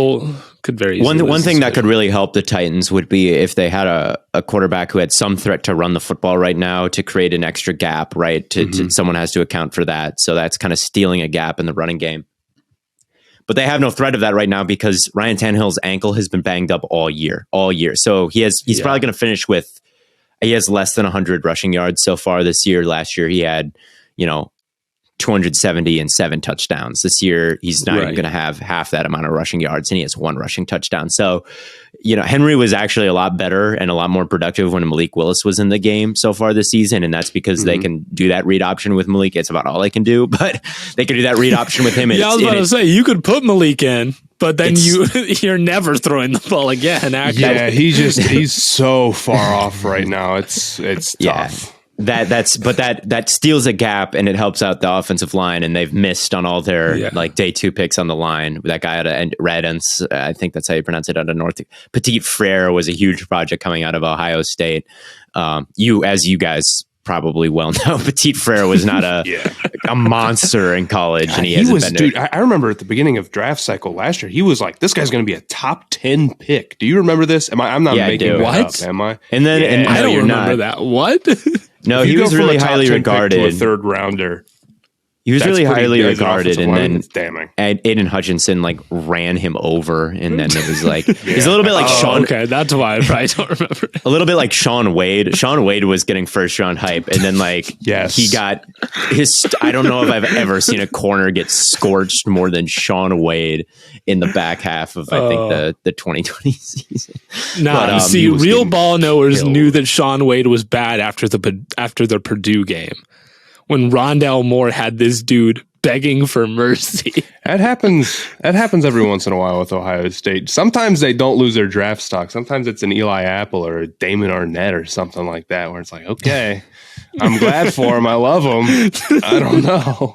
could very easily one thing that could really help the Titans would be if they had a quarterback who had some threat to run the football right now to create an extra gap. Right, to someone has to account for that. So that's kind of stealing a gap in the running game. But they have no threat of that right now because Ryan Tannehill's ankle has been banged up all year. So he's probably going to finish with. He has less than 100 rushing yards so far this year. Last year, he had, 270 and 7 touchdowns. This year, he's not even going to have half that amount of rushing yards, and he has 1 rushing touchdown. So, Henry was actually a lot better and a lot more productive when Malik Willis was in the game so far this season, and that's because they can do that read option with Malik. It's about all they can do, but they can do that read option with him. I was about to say, you could put Malik in. but then you're never throwing the ball again. Actually. Yeah, he's so far off right now. It's tough. That steals a gap and it helps out the offensive line, and they've missed on all their like day 2 picks on the line. That guy out of Redens, I think that's how you pronounce it, out of North. Petit Frere was a huge project coming out of Ohio State. You guys probably well know, Petit Frere was not a monster in college, and he hasn't been. Dude, I remember at the beginning of draft cycle last year, he was like, "This guy's going to be a top 10 pick." Do you remember this? I'm not making that up, am I? And then I don't remember that. What? No, he was really highly regarded. To a third rounder. He was really highly regarded, and then damning. Aiden Hutchinson like ran him over, and then it was like he's a little bit like Sean. Okay, that's why I probably don't remember. A little bit like Sean Wade. Sean Wade was getting first round hype, and then like he got his. I don't know if I've ever seen a corner get scorched more than Sean Wade in the back half of I think the 2020 season. Nah, see, real ball knowers knew that Sean Wade was bad after the Purdue game, when Rondale Moore had this dude begging for mercy. That happens every once in a while with Ohio State. Sometimes they don't lose their draft stock. Sometimes it's an Eli Apple or a Damon Arnett or something like that, where it's like, okay, I'm glad for him. I love him. I don't know.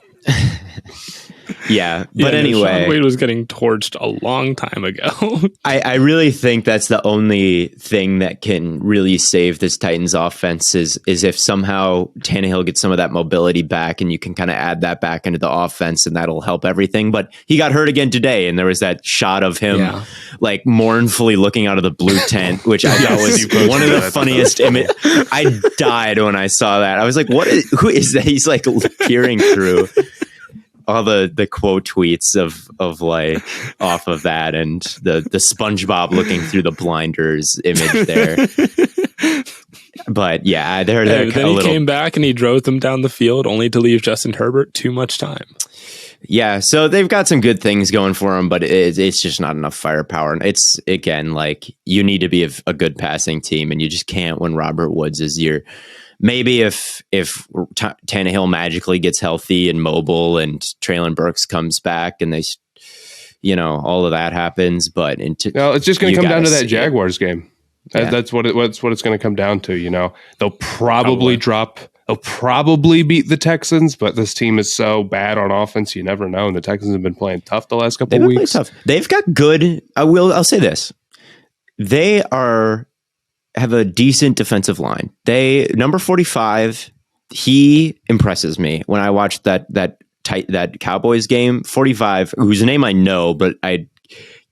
Yeah, but anyway, Sean Wade was getting torched a long time ago. I really think that's the only thing that can really save this Titans offense is if somehow Tannehill gets some of that mobility back, and you can kind of add that back into the offense, and that'll help everything. But he got hurt again today, and there was that shot of him like mournfully looking out of the blue tent, which I thought was one of the funniest images. I died when I saw that. I was like, who is that? He's like peering through all the quote tweets of like off of that, and the SpongeBob looking through the blinders image there. But yeah, they're then he came back and he drove them down the field, only to leave Justin Herbert too much time. Yeah, so they've got some good things going for them, but it's just not enough firepower. And it's, again, like you need to be a good passing team, and you just can't when Robert Woods is your. Maybe if Tannehill magically gets healthy and mobile, and Treylon Burks comes back, and they, all of that happens. But it's just going to come down to that Jaguars game. That's what it's going to come down to. They'll probably They'll probably beat the Texans, but this team is so bad on offense, you never know. And the Texans have been playing tough the last couple of weeks. Tough. They've got good. I'll say this: they have a decent defensive line. Number 45, he impresses me when I watched that Cowboys game. 45, whose name I know, but I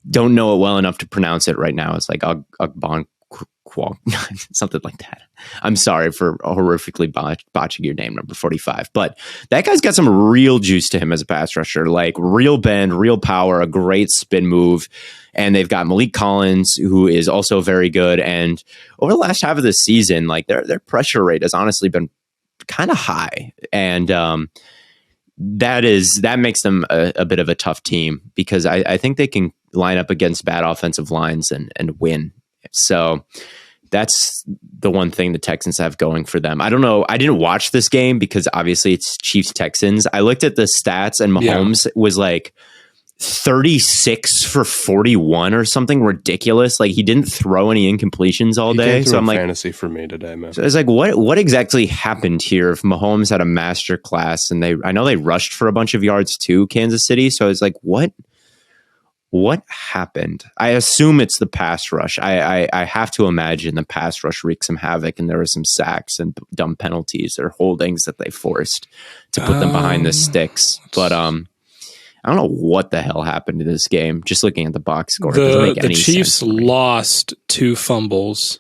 don't know it well enough to pronounce it right now. It's like Ogbon something like that. I'm sorry for horrifically botching your name, number 45. But that guy's got some real juice to him as a pass rusher, like real bend, real power, a great spin move. And they've got Malik Collins, who is also very good. And over the last half of the season, like their pressure rate has honestly been kind of high. And that makes them a bit of a tough team, because I think they can line up against bad offensive lines and win. So that's the one thing the Texans have going for them. I don't know. I didn't watch this game because obviously it's Chiefs Texans. I looked at the stats, and Mahomes was like 36 for 41 or something ridiculous. Like he didn't throw any incompletions all day. So I'm like, fantasy for me today, man. So it's like, what exactly happened here? If Mahomes had a master class, and I know they rushed for a bunch of yards too, Kansas City. So I was like, what happened? I assume it's the pass rush. I have to imagine the pass rush wreaked some havoc, and there were some sacks and dumb penalties or holdings that they forced to put them behind the sticks. But I don't know what the hell happened to this game. Just looking at the box score, it doesn't make any sense. The Chiefs lost 2 fumbles,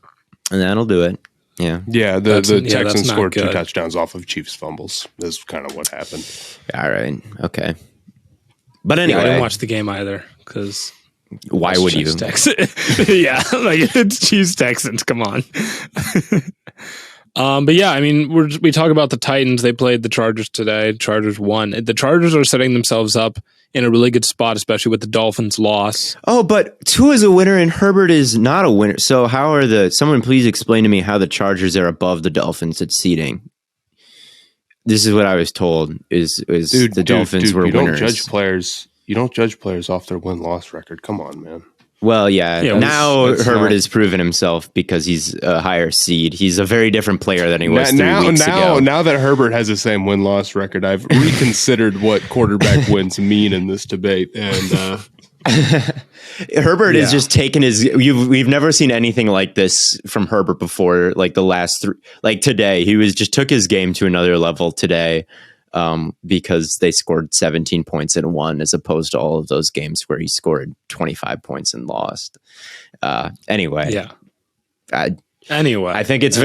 and that'll do it. Yeah, the Texans scored 2 touchdowns off of Chiefs fumbles. That's kind of what happened. All right, okay. But anyway, I didn't watch the game either, because why would you? Yeah, like it's Chiefs Texans. Come on. But yeah, I mean, we talk about the Titans. They played the Chargers today. Chargers won. The Chargers are setting themselves up in a really good spot, especially with the Dolphins' loss. Oh, but Tua is a winner and Herbert is not a winner. So how are someone please explain to me how the Chargers are above the Dolphins at seeding? This is what I was told is the Dolphins were you winners. Don't judge players You don't judge players off their win-loss record. Come on, man. Well, now Herbert has proven himself because he's a higher seed. He's a very different player than he was 3 weeks ago. Now that Herbert has the same win-loss record, I've reconsidered what quarterback wins mean in this debate. And Herbert is just taking we've never seen anything like this from Herbert before. Like the last today, he just took his game to another level today. Because they scored 17 points and won, as opposed to all of those games where he scored 25 points and lost. Anyway, I think it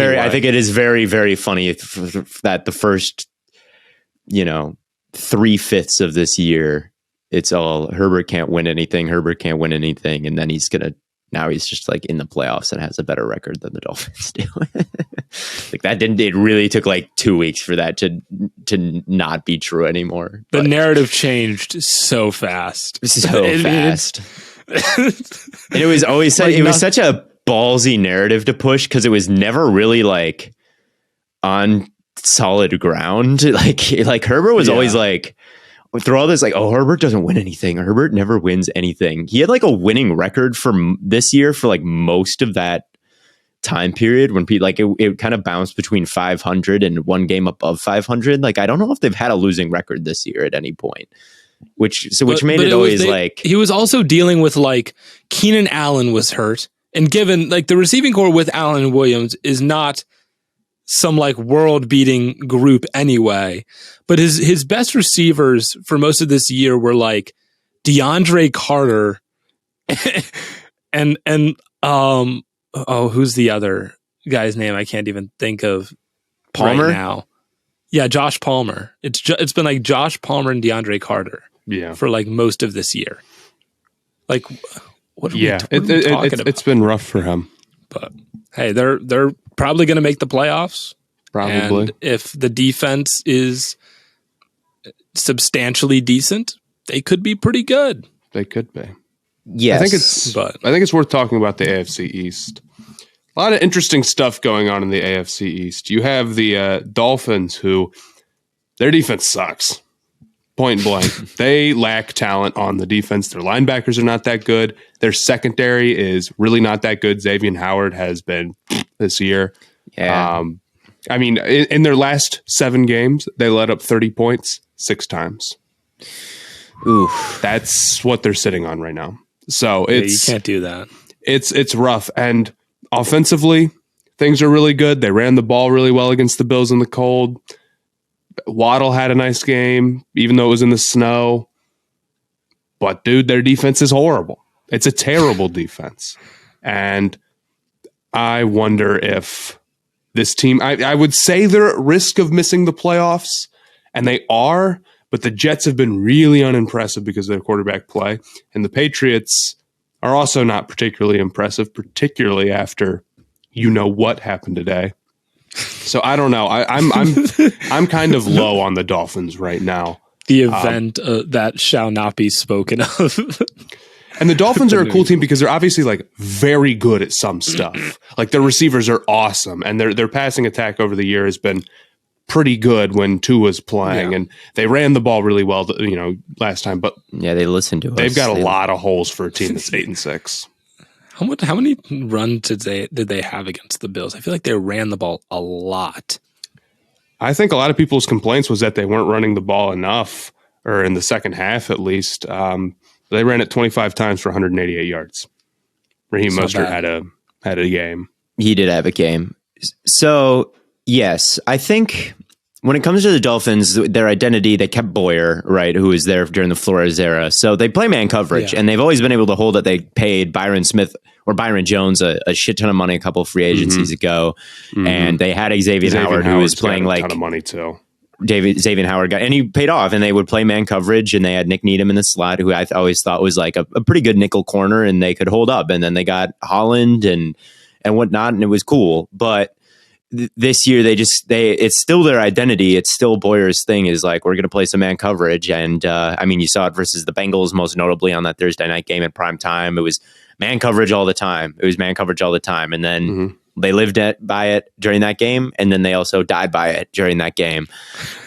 is very, very funny that the first, 3/5 of this year, it's all Herbert can't win anything. And then now he's just like in the playoffs and has a better record than the Dolphins do. It really took like 2 weeks for that to not be true anymore. The narrative changed so fast. And it was always such a ballsy narrative to push because it was never really like on solid ground. Like Herbert was always like, through all this, like, oh, Herbert doesn't win anything. Herbert never wins anything. He had like a winning record for this year for like most of that time period when it kind of bounced between 500 and one game above 500. Like, I don't know if they've had a losing record this year at any point, which made it always like he was also dealing with like Keenan Allen was hurt, and given like the receiving core with Allen and Williams is not some like world beating group anyway, but his best receivers for most of this year were like DeAndre Carter and who's the other guy's name? I can't even think of Palmer right now. Yeah, Josh Palmer. It's been like Josh Palmer and DeAndre Carter. Yeah, for like most of this year. Like, what are we talking about? It's been rough for him. But hey, they're probably going to make the playoffs. Probably. And if the defense is substantially decent, they could be pretty good. They could be. Yes. I think it's worth talking about the AFC East. A lot of interesting stuff going on in the AFC East. You have the Dolphins, who their defense sucks. Point blank. They lack talent on the defense. Their linebackers are not that good. Their secondary is really not that good. Xavier Howard has been this year. Yeah. I mean, in their last 7 games, they let up 30 points 6 times. Oof. That's what they're sitting on right now. So you can't do that. It's rough. And offensively, things are really good. They ran the ball really well against the Bills in the cold. Waddle had a nice game, even though it was in the snow. But, dude, their defense is horrible. It's a terrible defense. And I wonder if this team, I would say they're at risk of missing the playoffs, and they are, but the Jets have been really unimpressive because of their quarterback play. And the Patriots are also not particularly impressive, particularly after what happened today. So I don't know. I'm kind of low on the Dolphins right now. The event that shall not be spoken of. And the Dolphins are a cool team because they're obviously like very good at some stuff. Like their receivers are awesome, and their passing attack over the year has been pretty good when Tua's playing, and they ran the ball really well, last time. But yeah, they listened to us. They've got a lot of holes for a team that's 8-6. How many runs did they have against the Bills? I feel like they ran the ball a lot. I think a lot of people's complaints was that they weren't running the ball enough, or in the second half at least. They ran it 25 times for 188 yards. Raheem Mostert had a game. He did have a game. So, yes, I think when it comes to the Dolphins, their identity, they kept Boyer, right, who was there during the Flores era. So they play man coverage, and they've always been able to hold it. They paid Byron Jones a shit ton of money a couple of free agencies ago, and they had Xavier Howard, who was playing like a ton of money too. Xavier Howard got, and he paid off, and they would play man coverage, and they had Nick Needham in the slot, who I always thought was like a pretty good nickel corner, and they could hold up. And then they got Holland and whatnot, and it was cool. But this year, it's still their identity. It's still Boyer's thing is like, we're going to play some man coverage. And you saw it versus the Bengals, most notably on that Thursday night game at prime time. It was man coverage all the time. And then they lived by it during that game. And then they also died by it during that game.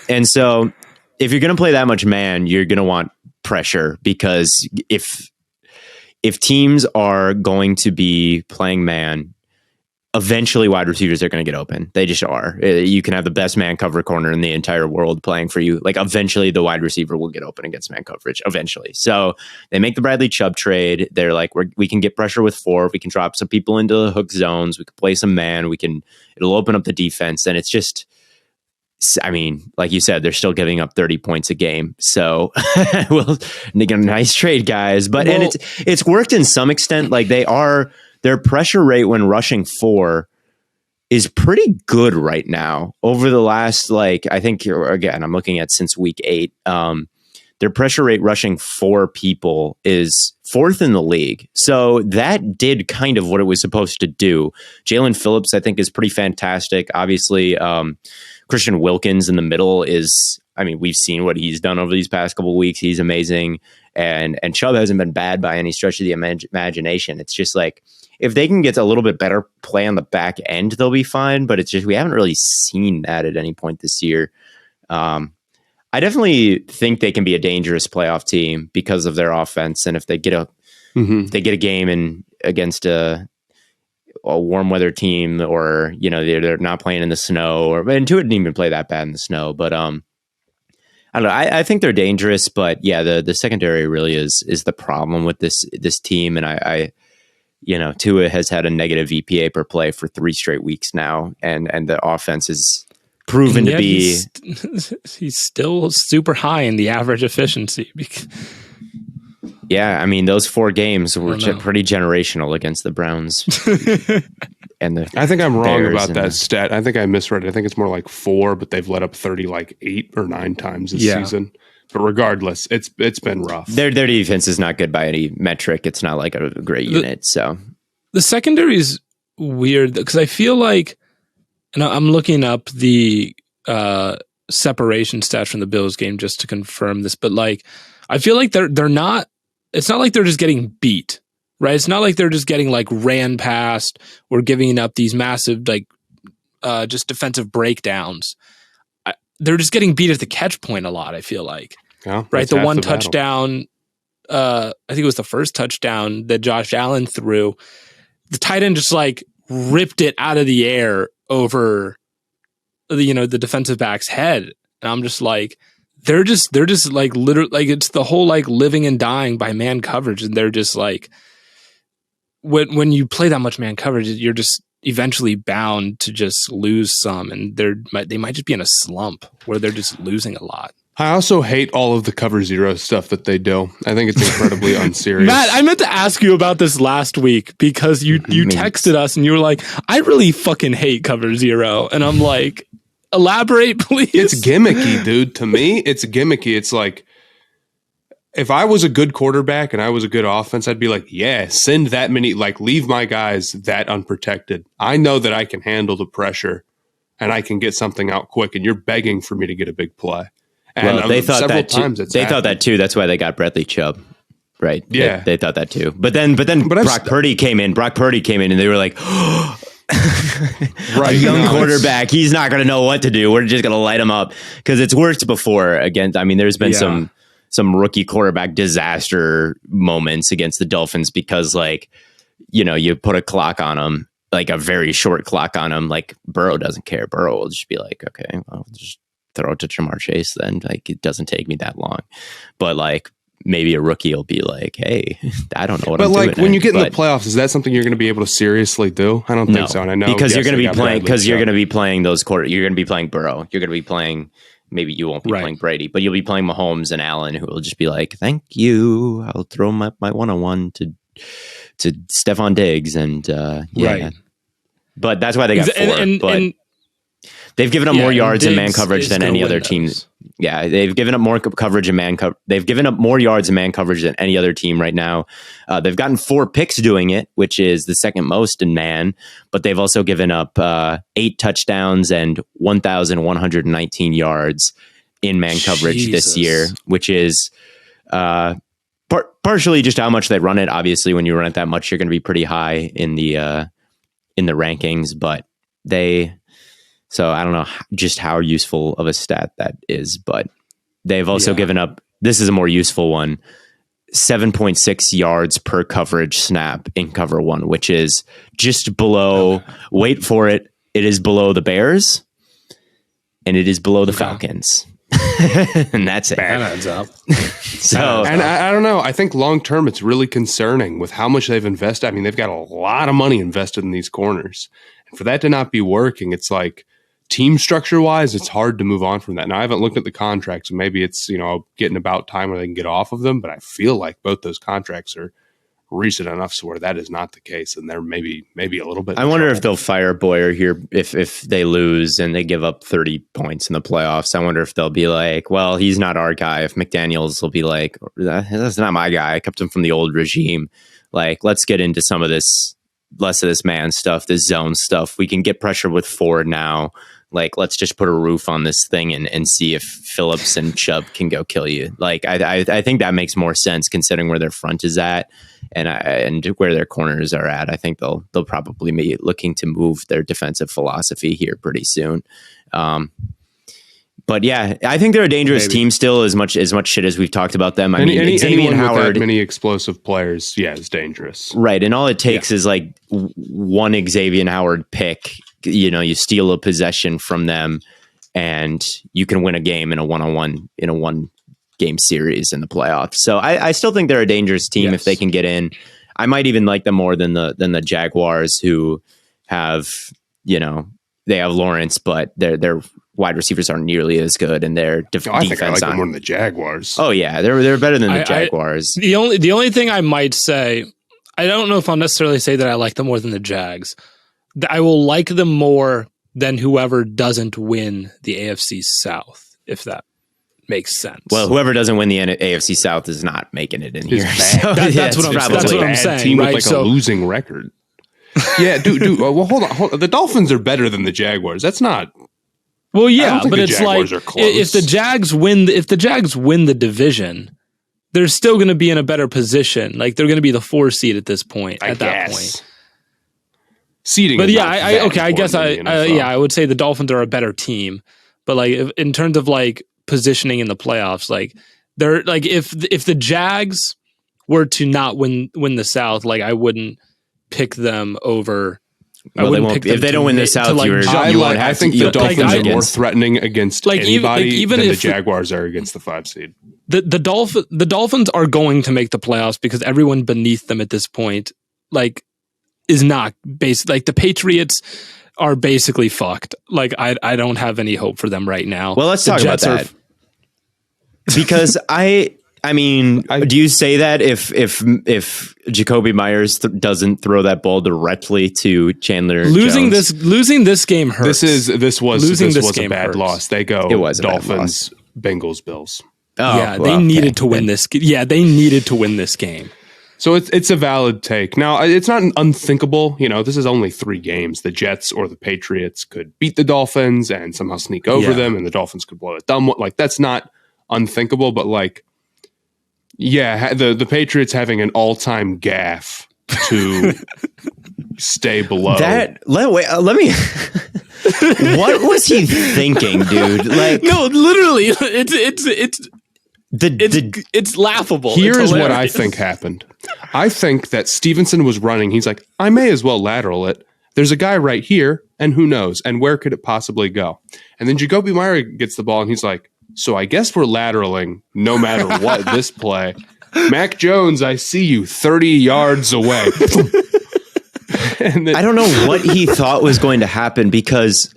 And so if you're going to play that much man, you're going to want pressure, because if teams are going to be playing man, eventually wide receivers are going to get open. They just are. You can have the best man cover corner in the entire world playing for you. Like, eventually the wide receiver will get open against man coverage eventually. So they make the Bradley Chubb trade. They're like, we can get pressure with 4. We can drop some people into the hook zones. We can play some man. It'll open up the defense. And it's just, I mean, like you said, they're still giving up 30 points a game. So well, they get a nice trade, guys. But and it's worked in some extent. Like, their pressure rate when rushing 4 is pretty good right now. Over the last, like, I think, again, I'm looking at since week 8, their pressure rate rushing 4 people is 4th in the league. So that did kind of what it was supposed to do. Jalen Phillips, I think, is pretty fantastic. Obviously, Christian Wilkins in the middle is, I mean, we've seen what he's done over these past couple of weeks. He's amazing. And Chubb hasn't been bad by any stretch of the imagination. It's just like, if they can get a little bit better play on the back end, they'll be fine. But it's just, we haven't really seen that at any point this year. I definitely think they can be a dangerous playoff team because of their offense. And if they get a game against a warm weather team, or, you know, they're not playing in the snow, and Tua didn't even play that bad in the snow. But I don't know. I think they're dangerous. But yeah, the secondary really is the problem with this team. And I you know, Tua has had a negative EPA per play for 3 straight weeks now, and the offense is proven to be. He's still super high in the average efficiency. Yeah, I mean, those 4 games were pretty generational against the Browns. And I think I'm wrong about that stat. I think I misread it. I think it's more like 4, but they've let up 30 like 8 or 9 times this season. But regardless, it's been rough. Their defense is not good by any metric. It's not like a great unit. So the secondary is weird because I feel like, and I'm looking up the separation stats from the Bills game just to confirm this, but like, I feel like they're not. It's not like they're just getting beat, right? It's not like they're just getting like ran past or giving up these massive like just defensive breakdowns. They're just getting beat at the catch point a lot, I feel like. Yeah, right? The one touchdown, I think it was the first touchdown that Josh Allen threw. The tight end just like ripped it out of the air over the defensive back's head. And I'm just like, they're just like literally like it's the whole like living and dying by man coverage. And they're just like, when you play that much man coverage, you're just eventually bound to just lose some, and they might just be in a slump where they're just losing a lot. I also hate all of the cover 0 stuff that they do. I think it's incredibly unserious. Matt, I meant to ask you about this last week because you texted us and you were like, I really fucking hate cover 0. And I'm like, elaborate, please. It's gimmicky, dude. To me, it's gimmicky. It's like, if I was a good quarterback and I was a good offense, I'd be like, yeah, send that many, like leave my guys that unprotected. I know that I can handle the pressure and I can get something out quick, and you're begging for me to get a big play. And well, they thought that too. They thought that too. That's why they got Bradley Chubb. Right. Yeah. They thought that too. But then Brock Purdy came in. Brock Purdy came in and they were like, a young quarterback, he's not going to know what to do. We're just going to light him up, because it's worked before. Again, I mean, there's been some rookie quarterback disaster moments against the Dolphins because, like, you know, you put a clock on them, like a very short clock on them. Like, Burrow doesn't care. Burrow will just be like, okay, well, just throw it to Jamar Chase then. Like, it doesn't take me that long. But like, maybe a rookie will be like, hey, I don't know what I'm doing. But like, when you get in the playoffs, is that something you're going to be able to seriously do? I don't think so. And I know because you're going to be playing, because you're going to be playing those you're going to be playing Burrow. You're going to be playing. Maybe you won't be playing Brady, but you'll be playing Mahomes and Allen, who will just be like, thank you. I'll throw my one-on-one to Stephon Diggs. And but that's why they got 4. And they've given up more yards in man coverage than any other team. Yeah, they've given up more coverage in man coverage. They've given up more yards in man coverage than any other team right now. They've gotten 4 picks doing it, which is the second most in man. But they've also given up 8 touchdowns and 1,119 yards in man coverage this year, which is partially just how much they run it. Obviously, when you run it that much, you're going to be pretty high in the rankings. But So I don't know just how useful of a stat that is, but they've also given up this is a more useful one. 7.6 yards per coverage snap in cover one, which is just below, wait for it, it is below the Bears and it is below the Falcons. And that's it. That adds up. So, and I don't know. I think long term, it's really concerning with how much they've invested. I mean, they've got a lot of money invested in these corners. And for that to not be working, it's like team structure wise, it's hard to move on from that. Now, I haven't looked at the contracts, so maybe it's, getting about time where they can get off of them. But I feel like both those contracts are recent enough so where that is not the case, and they're maybe a little bit. I wonder if they'll fire Boyer here if they lose and they give up 30 points in the playoffs. I wonder if they'll be like, well, he's not our guy. If McDaniels will be like, that's not my guy. I kept him from the old regime. Like, let's get into some of this, less of this man stuff, this zone stuff. We can get pressure with Ford now. Like, let's just put a roof on this thing and see if Phillips and Chubb can go kill you. Like, I think that makes more sense considering where their front is at and where their corners are at. I think they'll probably be looking to move their defensive philosophy here pretty soon. But yeah, I think they're a dangerous team still. As much shit as we've talked about them. I mean, Xavier Howard, with that many explosive players, is dangerous, right? And all it takes is like one Xavier Howard pick. You steal a possession from them, and you can win a game in a one-on-one in a one-game series in the playoffs. So I still think they're a dangerous team if they can get in. I might even like them more than the Jaguars, who have they have Lawrence, but their wide receivers aren't nearly as good, and their defense. I think I like them more than the Jaguars. Oh yeah, they're better than the Jaguars. The only thing I might say, I don't know if I'll necessarily say that I like them more than the Jags. I will like them more than whoever doesn't win the AFC South, if that makes sense. Well, whoever doesn't win the AFC South is not making it in here. So that's what I'm saying. Team with a losing record. Yeah, dude. Well, hold on. The Dolphins are better than the Jaguars. That's not. Well, yeah, but it's like if the Jags win the division, they're still going to be in a better position. Like, they're going to be the 4 seed at this point. That point. Seeding, but yeah, I guess I would say the Dolphins are a better team, but like in terms of like positioning in the playoffs, like they're like if the Jags were to not win the South, like I wouldn't pick them over. Well, they won't. If they don't win the South, I think the Dolphins are more threatening against anybody than the Jaguars are against the 5 seed. The Dolphins are going to make the playoffs because everyone beneath them at this point, like, is not like the Patriots are basically fucked. Like, I don't have any hope for them right now. Well, let's talk about that. Because I mean, do you say that if Jacoby Myers doesn't throw that ball directly to Chandler Jones? Losing this game hurts. This was a bad loss. They go Dolphins, Bengals, Bills. Oh, yeah, they needed to win this. Yeah, they needed to win this game. So it's a valid take. Now, it's not unthinkable. This is only 3 games. The Jets or the Patriots could beat the Dolphins and somehow sneak over them, and the Dolphins could blow it down. Like, that's not unthinkable, but like, yeah, the Patriots having an all-time gaffe to stay below. Let me. What was he thinking, dude? Like, no, literally, it's laughable. Here is what I think happened. I think that Stevenson was running. He's like, I may as well lateral it. There's a guy right here, and who knows? And where could it possibly go? And then Jacoby Meyer gets the ball, and he's like, so I guess we're lateraling no matter what this play. Mac Jones, I see you 30 yards away. And then, I don't know what he thought was going to happen because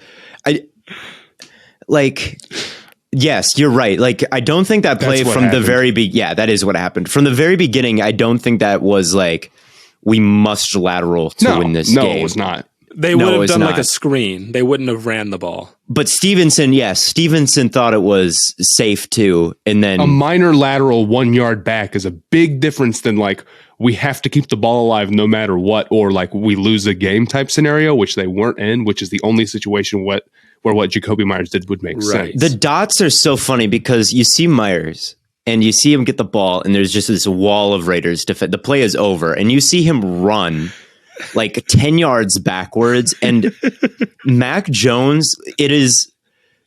yes, you're right. Like, I don't think that play from the very that is what happened. From the very beginning, I don't think that was like, we must lateral to win this game. No, it was not. They would have done like a screen. They wouldn't have ran the ball. But Stevenson thought it was safe too. And then a minor lateral 1 yard back is a big difference than like, we have to keep the ball alive no matter what, or like we lose a game type scenario, which they weren't in, which is the only situation where what Jacoby Myers did would make sense. The dots are so funny because you see Myers and you see him get the ball and there's just this wall of Raiders defense. The play is over and you see him run like 10 yards backwards, and Mac Jones, it is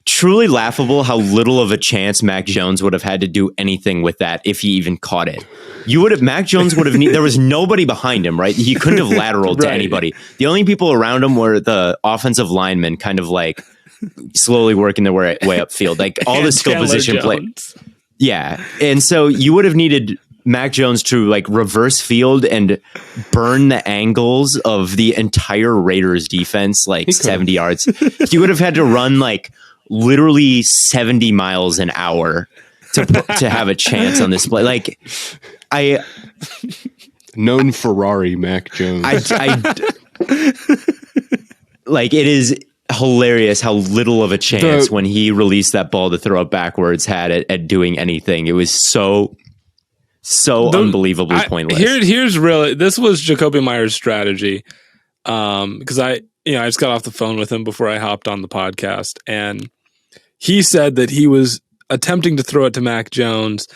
truly laughable how little of a chance Mac Jones would have had to do anything with that if he even caught it. Mac Jones would have, there was nobody behind him, right? He couldn't have lateraled to anybody. The only people around him were the offensive linemen kind of like slowly working their way upfield. Like all the skill position play. Yeah. And so you would have needed Mac Jones to like reverse field and burn the angles of the entire Raiders defense like 70 yards. He would have had to run like literally 70 miles an hour to have a chance on this play. Like known Ferrari Mac Jones. Like it is hilarious how little of a chance when he released that ball to throw it backwards had at doing anything. It was so unbelievably pointless. Here's really, this was Jacoby Meyer's strategy. Because I just got off the phone with him before I hopped on the podcast, and he said that he was attempting to throw it to Mac Jones,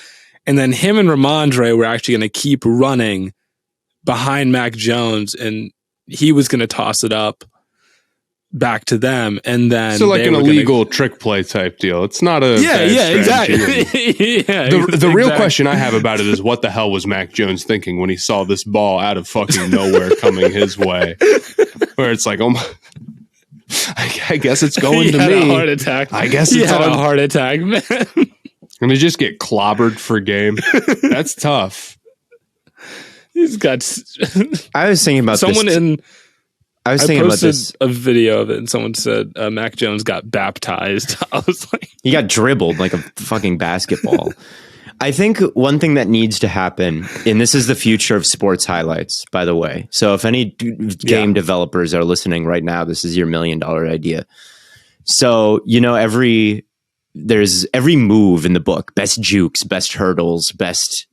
and then him and Ramondre were actually going to keep running behind Mac Jones, and he was going to toss it up back to them, and then so like an illegal trick play type deal. It's not a exactly. The real question I have about it is what the hell was Mac Jones thinking when he saw this ball out of fucking nowhere coming his way? Where it's like, oh my, I guess it's going to me. A heart attack. I guess he it's had a heart attack, man. And to just get clobbered for game, that's tough. He's got. I was thinking about someone this. I posted a video of it, and someone said Mac Jones got baptized. I was like, he got dribbled like a fucking basketball. I think one thing that needs to happen, and this is the future of sports highlights, by the way. So if any game developers are listening right now, this is your $1 million idea. So, there's every move in the book, best jukes, best hurdles, best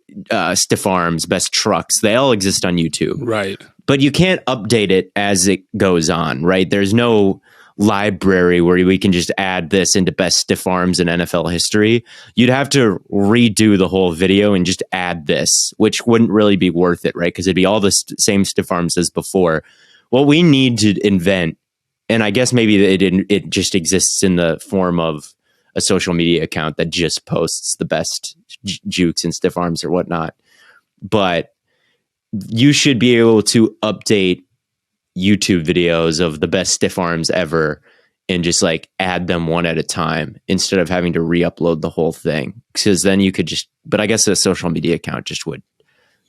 stiff arms, best trucks. They all exist on YouTube. Right. But you can't update it as it goes on, right? There's no library where we can just add this into best stiff arms in NFL history. You'd have to redo the whole video and just add this, which wouldn't really be worth it, right? Because it'd be all the same stiff arms as before. What we need to invent, and I guess maybe it just exists in the form of a social media account that just posts the best jukes and stiff arms or whatnot. But you should be able to update YouTube videos of the best stiff arms ever and just like add them one at a time instead of having to re-upload the whole thing. Because then you could but I guess a social media account just would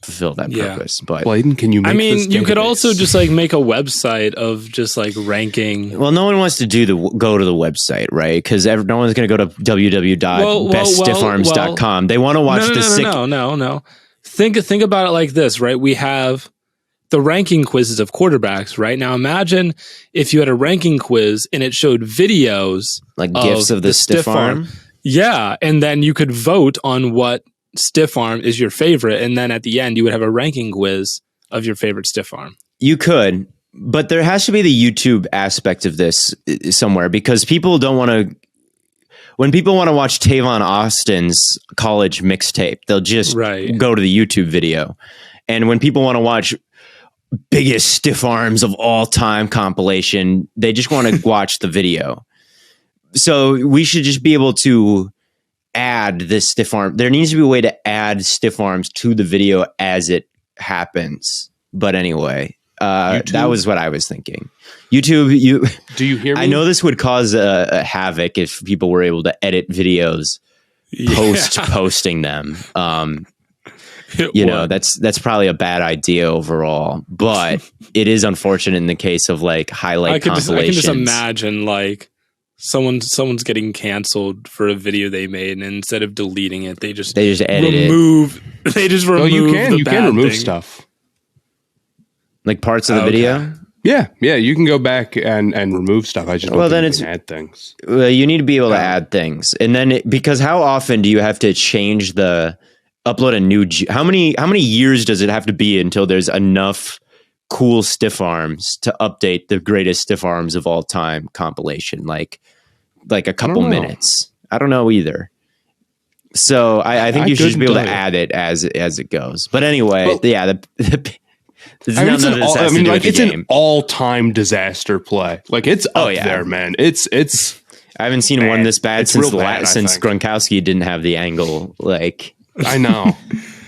fulfill that purpose. But Blaiden, can you make this you could also just like make a website of just like ranking. Well, no one wants to go to the website, right? Because no one's going to go to www.beststiffarms.com. They want to watch No. Think about it like this, right? We have the ranking quizzes of quarterbacks, right? Now imagine if you had a ranking quiz and it showed videos like GIFs of the stiff arm. Yeah, and then you could vote on what stiff arm is your favorite, and then at the end you would have a ranking quiz of your favorite stiff arm. You could, but there has to be the YouTube aspect of this somewhere, because people don't want to. When people want to watch Tavon Austin's college mixtape, they'll just go to the YouTube video. And when people want to watch biggest stiff arms of all time compilation, they just want to watch the video. So we should just be able to add this stiff arm. There needs to be a way to add stiff arms to the video as it happens. But anyway, that was what I was thinking. YouTube, do you hear me? I know this would cause a havoc if people were able to edit videos posting them. That's probably a bad idea overall, but it is unfortunate in the case of like highlight compilations. I can just imagine like someone's getting canceled for a video they made, and instead of deleting it, they just edit remove it. They just remove. You can remove stuff, like parts of the video. Yeah, you can go back and remove stuff. I just don't think you can add things. Well, you need to be able to add things, and then because how often do you have to change upload a new? How many years does it have to be until there's enough cool stiff arms to update the greatest stiff arms of all time compilation? Like a couple minutes. I don't know either. So I think you should be able to add it as it goes. But anyway, it's an all-time disaster play. Like it's up there, man. It's I haven't seen one this bad since since Gronkowski didn't have the angle. Like, I know.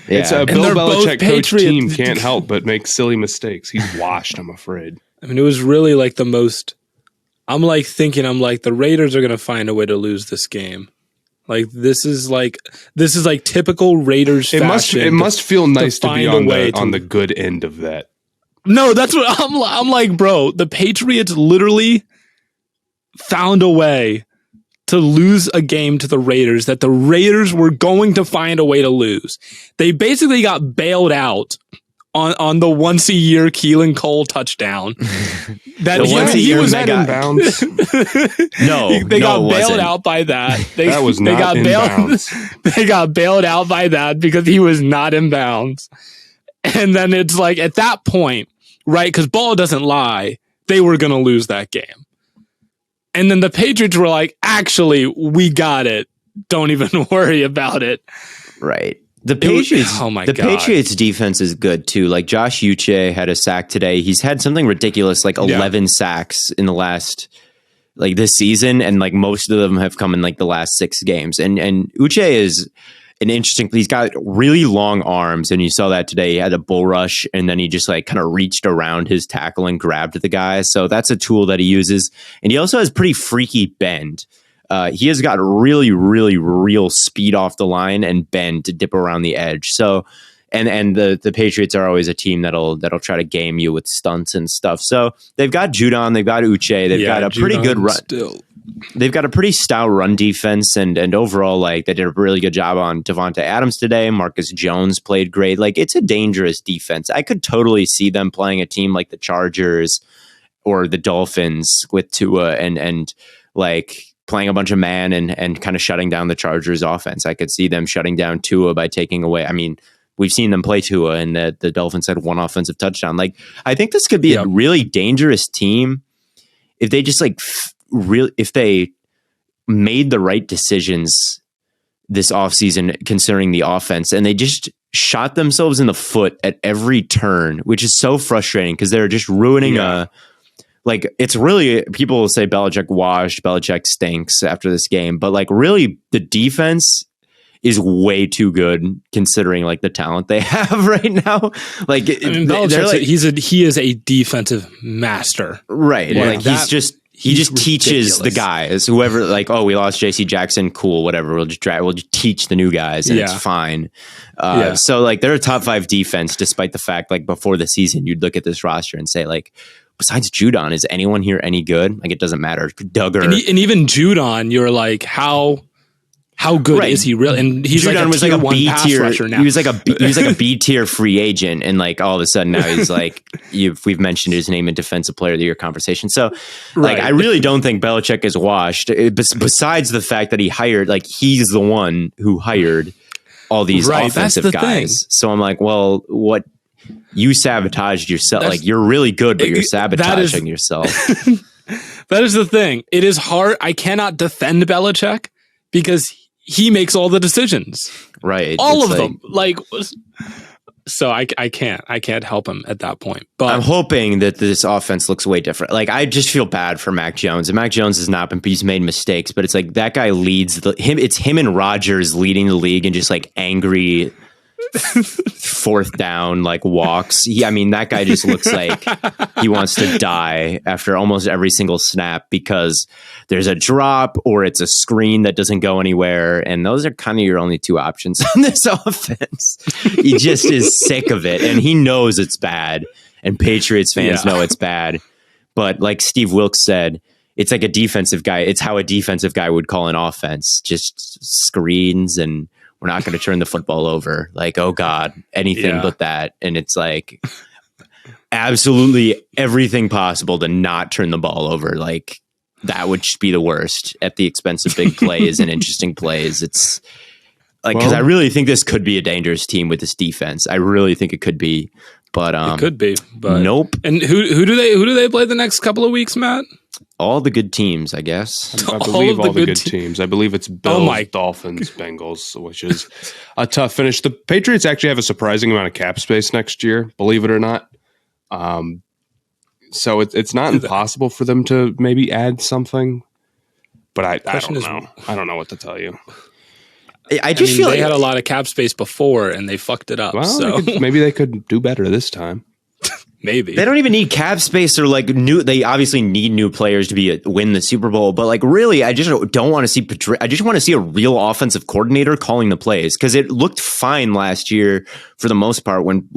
Yeah. It's a Bill Belichick coach Patriots. team can't help but make silly mistakes. He's washed, I'm afraid. I mean, it was really like the most. I'm like the Raiders are going to find a way to lose this game. Like this is like typical Raiders fashion. It must feel nice to be on the good end of that. No, that's what I'm like, bro. The Patriots literally found a way to lose a game to the Raiders that the Raiders were going to find a way to lose. They basically got bailed out on the once a year Keelan Cole touchdown. That he was in bounds. They got bailed out by that. That was not in bounds. They got bailed out by that because he was not in bounds. And then it's like at that point, right? Because ball doesn't lie. They were going to lose that game. And then the Patriots were like, actually, we got it. Don't even worry about it. Right. The Patriots, God. Patriots defense is good too. Like Josh Uche had a sack today. He's had something ridiculous, like 11 sacks in the last, like this season. And like most of them have come in like the last 6 games. And Uche is an interesting, he's got really long arms. And you saw that today. He had a bull rush and then he just like kind of reached around his tackle and grabbed the guy. So that's a tool that he uses. And he also has pretty freaky bend. He has got really, really real speed off the line and bend to dip around the edge. So, and the Patriots are always a team that'll try to game you with stunts and stuff. So they've got Judon, they've got Uche, they've got a pretty good run. They've got a pretty stout run defense, and overall, like they did a really good job on Devonta Adams today. Marcus Jones played great. Like it's a dangerous defense. I could totally see them playing a team like the Chargers or the Dolphins with Tua and like playing a bunch of man and kind of shutting down the Chargers offense. I could see them shutting down Tua by taking away. I mean, we've seen them play Tua and the Dolphins had one offensive touchdown. Like, I think this could be a really dangerous team if they just like if they made the right decisions this offseason concerning the offense and they just shot themselves in the foot at every turn, which is so frustrating because they're just ruining like, it's really, people will say Belichick washed, Belichick stinks after this game, but like really the defense is way too good considering like the talent they have right now. Like, I mean, like, he is a defensive master. Right. Yeah. Like he just teaches the guys, whoever like, oh, we lost JC Jackson. Cool. Whatever. We'll just teach the new guys and it's fine. So like they're a top 5 defense, despite the fact like before the season, you'd look at this roster and say like, besides Judon, is anyone here any good? Like, it doesn't matter. Duggar. And even Judon, you're like, how good is he really? And he's Judon was like a B tier rusher now. He was like a B tier free agent, and like all of a sudden now he's like, we've mentioned his name in defensive player of the year conversation. So like, I really don't think Belichick is washed. Besides the fact that he hired, like he's the one who hired all these offensive guys. So I'm like, well, what? You sabotaged yourself. Like you're really good, but you're sabotaging yourself. That is the thing. It is hard. I cannot defend Belichick because he makes all the decisions. Right. All of them. Like, so I can't help him at that point. But I'm hoping that this offense looks way different. Like I just feel bad for Mac Jones. And Mac Jones has not been, he's made mistakes, but it's like that guy leads it's him and Rodgers leading the league and just like angry fourth down like walks. I mean, that guy just looks like he wants to die after almost every single snap because there's a drop or it's a screen that doesn't go anywhere, and those are kind of your only 2 options on this offense. He just is sick of it, and he knows it's bad, and Patriots fans know it's bad. But like Steve Wilkes said, it's like a defensive guy. It's how a defensive guy would call an offense, just screens and we're not going to turn the football over. Like, oh God, anything but that. And it's like absolutely everything possible to not turn the ball over. Like that would just be the worst at the expense of big plays and interesting plays. It's like, cause I really think this could be a dangerous team with this defense. I really think it could be, but it could be, but nope. And who do they play the next couple of weeks, Matt? All the good teams, I guess. I believe all the good teams. I believe it's Bills, Dolphins, Bengals, which is a tough finish. The Patriots actually have a surprising amount of cap space next year, believe it or not. So it's not impossible for them to maybe add something. But I don't know. I don't know what to tell you. I feel like they had a lot of cap space before and they fucked it up. Well, so maybe they could do better this time. Maybe they don't even need cap space or like new. They obviously need new players to win the Super Bowl, but like really, I just don't want to see. I just want to see a real offensive coordinator calling the plays because it looked fine last year for the most part when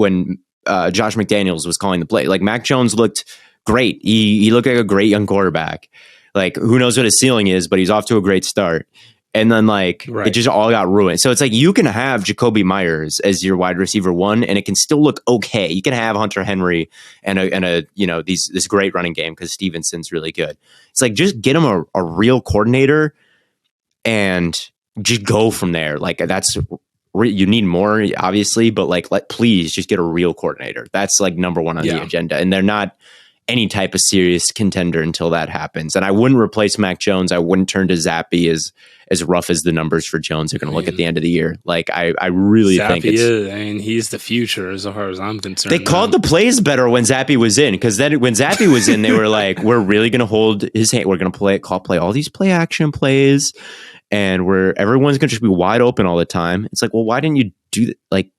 Josh McDaniels was calling the play. Like Mac Jones looked great. He looked like a great young quarterback. Like who knows what his ceiling is, but he's off to a great start. And then it just all got ruined. So it's like you can have Jacoby Myers as your wide receiver 1, and it can still look okay. You can have Hunter Henry and this great running game because Stevenson's really good. It's like just get him a real coordinator and just go from there. Like you need more obviously, but please just get a real coordinator. That's like number 1 on the agenda, and they're not any type of serious contender until that happens. And I wouldn't replace Mac Jones. I wouldn't turn to Zappy as rough as the numbers for Jones are going to look at the end of the year. Like I really think he's the future as far as I'm concerned. They called the plays better when Zappy was in, because then when Zappy was in, they were like, we're really going to hold his hand. We're going to play all these play action plays, and everyone's going to just be wide open all the time. It's like, well, why didn't you do that? Like,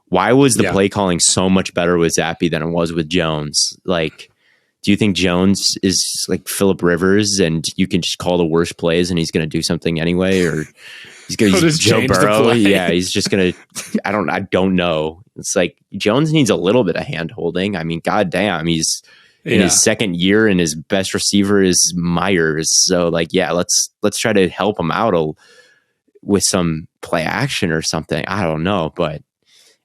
why was the play calling so much better with Zappy than it was with Jones? Like, do you think Jones is like Phillip Rivers and you can just call the worst plays and he's going to do something anyway? Or he's going to use Joe Burrow? Yeah, he's just going to, I don't know. It's like Jones needs a little bit of hand holding. I mean, goddamn, he's in his second year and his best receiver is Myers. So like, let's try to help him out with some play action or something. I don't know, but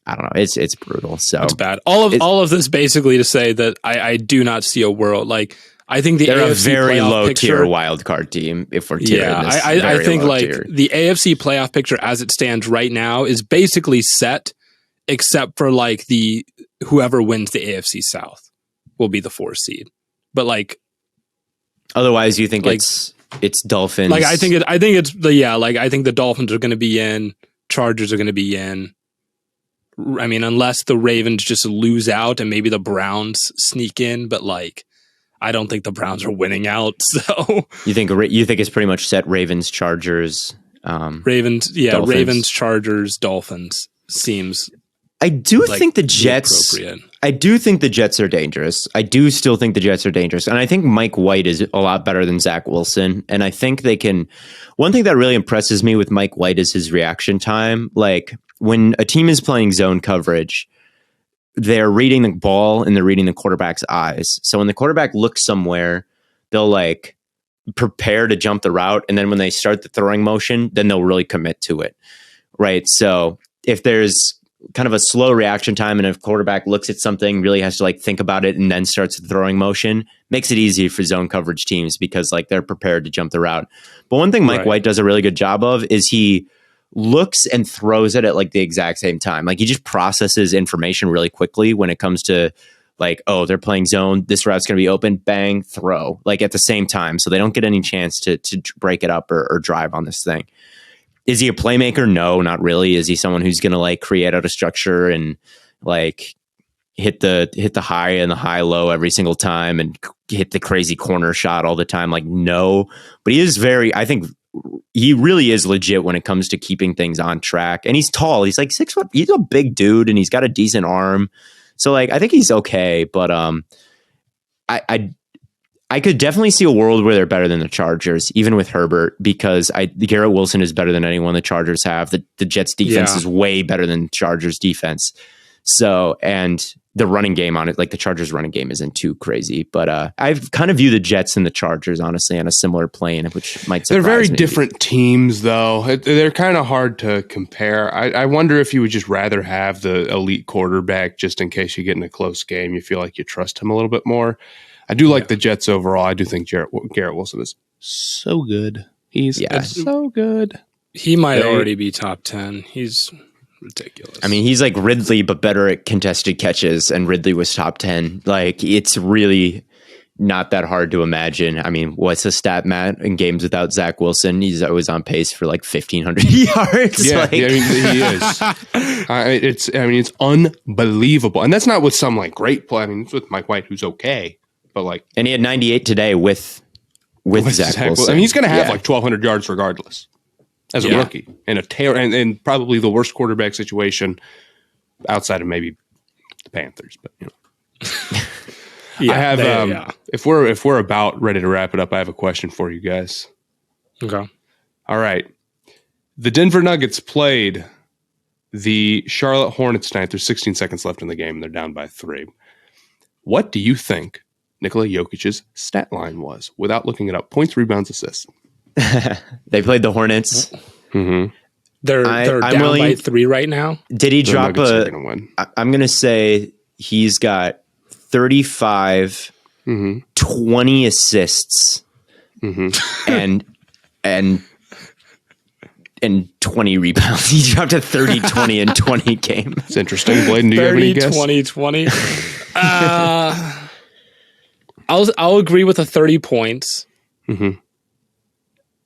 I don't know. It's brutal. So it's bad. All of this basically to say that I do not see a world like I think they're AFC a very low picture, tier wild card team. If we're tiering this, I think like tier. The AFC playoff picture as it stands right now is basically set, except for like whoever wins the AFC South will be the 4th seed. But like otherwise, you think like, it's Dolphins? Like I think it's I think the Dolphins are going to be in. Chargers are going to be in. I mean, unless the Ravens just lose out and maybe the Browns sneak in, but like, I don't think the Browns are winning out. So you think it's pretty much set? Ravens, Chargers, Dolphins. Ravens, Chargers, Dolphins seems. I do think the Jets. I do think the Jets are dangerous. I do still think the Jets are dangerous, and I think Mike White is a lot better than Zach Wilson. And I think they can. One thing that really impresses me with Mike White is his reaction time. Like, when a team is playing zone coverage, they're reading the ball and they're reading the quarterback's eyes. So when the quarterback looks somewhere, they'll like prepare to jump the route. And then when they start the throwing motion, then they'll really commit to it. Right. So if there's kind of a slow reaction time and if quarterback looks at something, really has to like think about it and then starts the throwing motion, makes it easy for zone coverage teams because like they're prepared to jump the route. But one thing Mike White does a really good job of is he looks and throws it at like the exact same time. Like he just processes information really quickly when it comes to like, oh, they're playing zone. This route's going to be open. Bang, throw like at the same time. So they don't get any chance to break it up or drive on this thing. Is he a playmaker? No, not really. Is he someone who's going to like create out a structure and like hit the high and the high low every single time and hit the crazy corner shot all the time? Like, no, but he is I think he really is legit when it comes to keeping things on track. And he's tall. He's like 6 foot. He's a big dude and he's got a decent arm. So like, I think he's okay. But I could definitely see a world where they're better than the Chargers, even with Herbert, because Garrett Wilson is better than anyone the Chargers have. The Jets defense is way better than Chargers defense. So, and the running game on it, like the Chargers running game isn't too crazy, but I've kind of view the Jets and the Chargers, honestly, on a similar plane, which might surprise me. They're very different teams, though. They're kind of hard to compare. I wonder if you would just rather have the elite quarterback just in case you get in a close game. You feel like you trust him a little bit more. I do like the Jets overall. I do think Garrett Wilson is so good. He's so good. He might already be top 10. He's ridiculous. I mean, he's like Ridley, but better at contested catches, and Ridley was top 10. Like, it's really not that hard to imagine. I mean, what's the stat, Matt, in games without Zach Wilson? He's always on pace for like 1,500 yards. Yeah, I mean, he is. It's unbelievable. And that's not with some like great play. I mean, it's with Mike White, who's okay. But like, and he had 98 today with with Zach Wilson. I mean, he's going to have like 1,200 yards regardless as a rookie in and probably the worst quarterback situation outside of maybe the Panthers. But I have if we're about ready to wrap it up, I have a question for you guys. Okay. All right. The Denver Nuggets played the Charlotte Hornets tonight. There's 16 seconds left in the game, and they're down by 3. What do you think Nikola Jokic's stat line was without looking it up? Points, rebounds, assists. They played the Hornets. Mm-hmm. They're down by 3 right now. Did he drop Nuggets are gonna win. I'm going to say he's got 35, 20 assists, and 20 rebounds. He dropped a 30, 20, and 20 game. It's interesting. Blaiden, do you have any guess? 20, 20. I'll agree with the 30 points. Mm-hmm.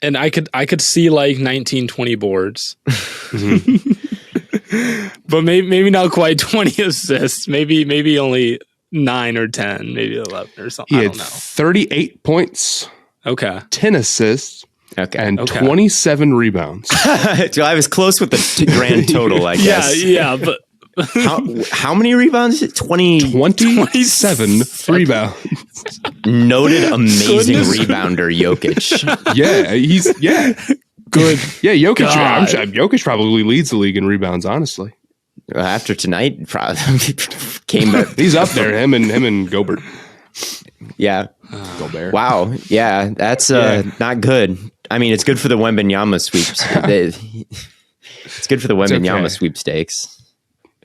And I could see like 19, 20 boards. But maybe not quite 20 assists. Maybe only 9 or 10, maybe 11 or something. He I had don't know. 38 points. Okay. 10 assists. Okay. And 27 rebounds. So I was close with the grand total, I guess. Yeah, but how many rebounds? 27 rebounds. Noted amazing rebounder, Jokic. He's good. Yeah, God. Jokic probably leads the league in rebounds, honestly. After tonight, probably came back. He's up there, him and Gobert. Yeah. Gobert. Wow. Yeah, that's not good. I mean, it's good for the Wembanyama sweeps. It's good for the Wembanyama sweepstakes.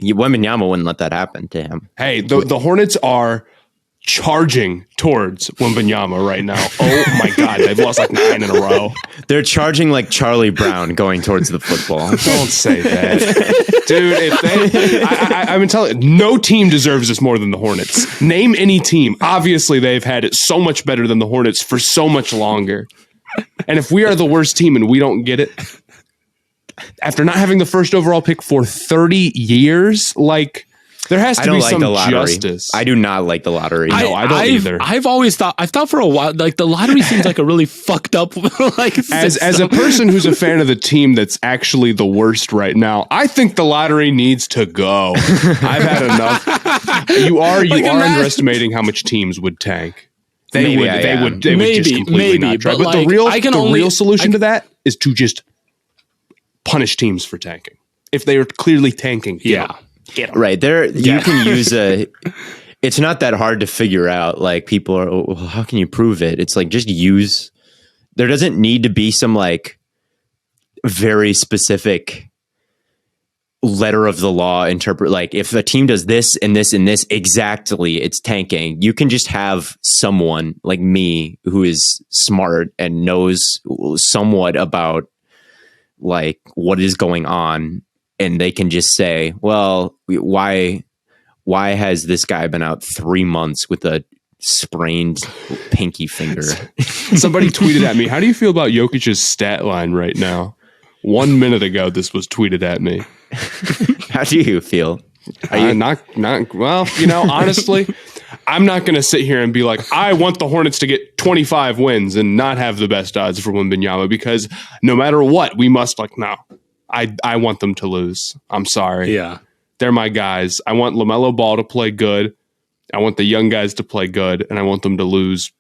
Wembanyama wouldn't let that happen to him. Hey, the Hornets are charging towards Wembanyama right now. Oh my God, they've lost like 9 in a row. They're charging like Charlie Brown going towards the football. Don't say that, dude. I've been telling you, no team deserves this more than the Hornets. Name any team. Obviously, they've had it so much better than the Hornets for so much longer. And if we are the worst team and we don't get it, after not having the first overall pick for 30 years, like, there has to be some justice. I do not like the lottery. No, I don't either. I've thought for a while, like, the lottery seems like a really fucked up, like, as a person who's a fan of the team that's actually the worst right now, I think the lottery needs to go. I've had enough. You are underestimating how much teams would tank. They would just completely not try. But like, the real solution to that is to just punish teams for tanking. If they are clearly tanking, get 'em. Right there, you can use it's not that hard to figure out. Like, people are, well, how can you prove it? It's like, just use. There doesn't need to be some like very specific letter of the law interpret. Like, if a team does this and this and this exactly, it's tanking. You can just have someone like me who is smart and knows somewhat about like what is going on. And they can just say, well, why has this guy been out 3 months with a sprained pinky finger? Somebody tweeted at me, how do you feel about Jokic's stat line right now? 1 minute ago, this was tweeted at me. How do you feel? Are you well, honestly, I'm not going to sit here and be like, I want the Hornets to get 25 wins and not have the best odds for Wembanyama, because no matter what, we must no. I want them to lose. I'm sorry. Yeah. They're my guys. I want LaMelo Ball to play good. I want the young guys to play good, and I want them to lose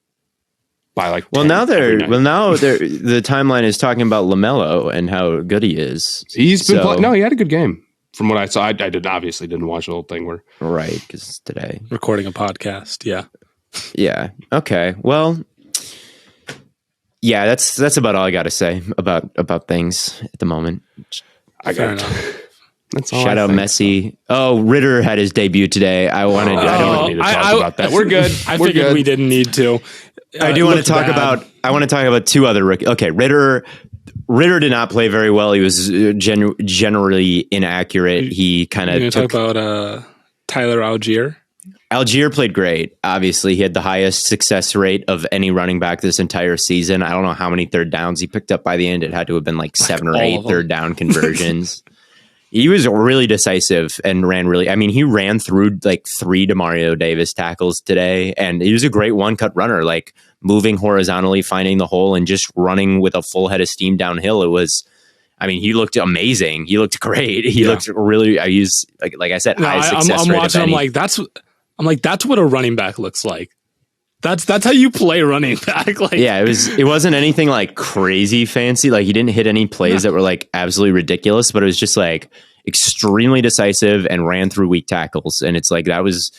by like 10 now the timeline is talking about LaMelo and how good he is. He's been playing. No, he had a good game from what I saw. I obviously didn't watch the whole thing where because today recording a podcast. Yeah. Okay. Well, yeah, that's about all I got to say about things at the moment. That's all. Shout out Messi. Oh, Ritter had his debut today. I don't need to talk about that. We're good. I figured we didn't need to. I do want to talk about. I want to talk about 2 other rookies. Okay, Ritter did not play very well. He was generally inaccurate. He kind of talk about Tyler Algier. Algier played great. Obviously, he had the highest success rate of any running back this entire season. I don't know how many third downs he picked up by the end. It had to have been like 7 or 8 third down conversions. He was really decisive and ran really. I mean, he ran through like 3 Demario Davis tackles today, and he was a great one-cut runner, like moving horizontally, finding the hole, and just running with a full head of steam downhill. It was, I mean, he looked amazing. He looked great. He looked really. I use like I said, high success I'm rate watching. of any. I'm like that's what a running back looks like. That's how you play running back. Like, yeah, it wasn't anything like crazy fancy. Like he didn't hit any plays that were like absolutely ridiculous, but it was just like extremely decisive and ran through weak tackles. And it's like that was,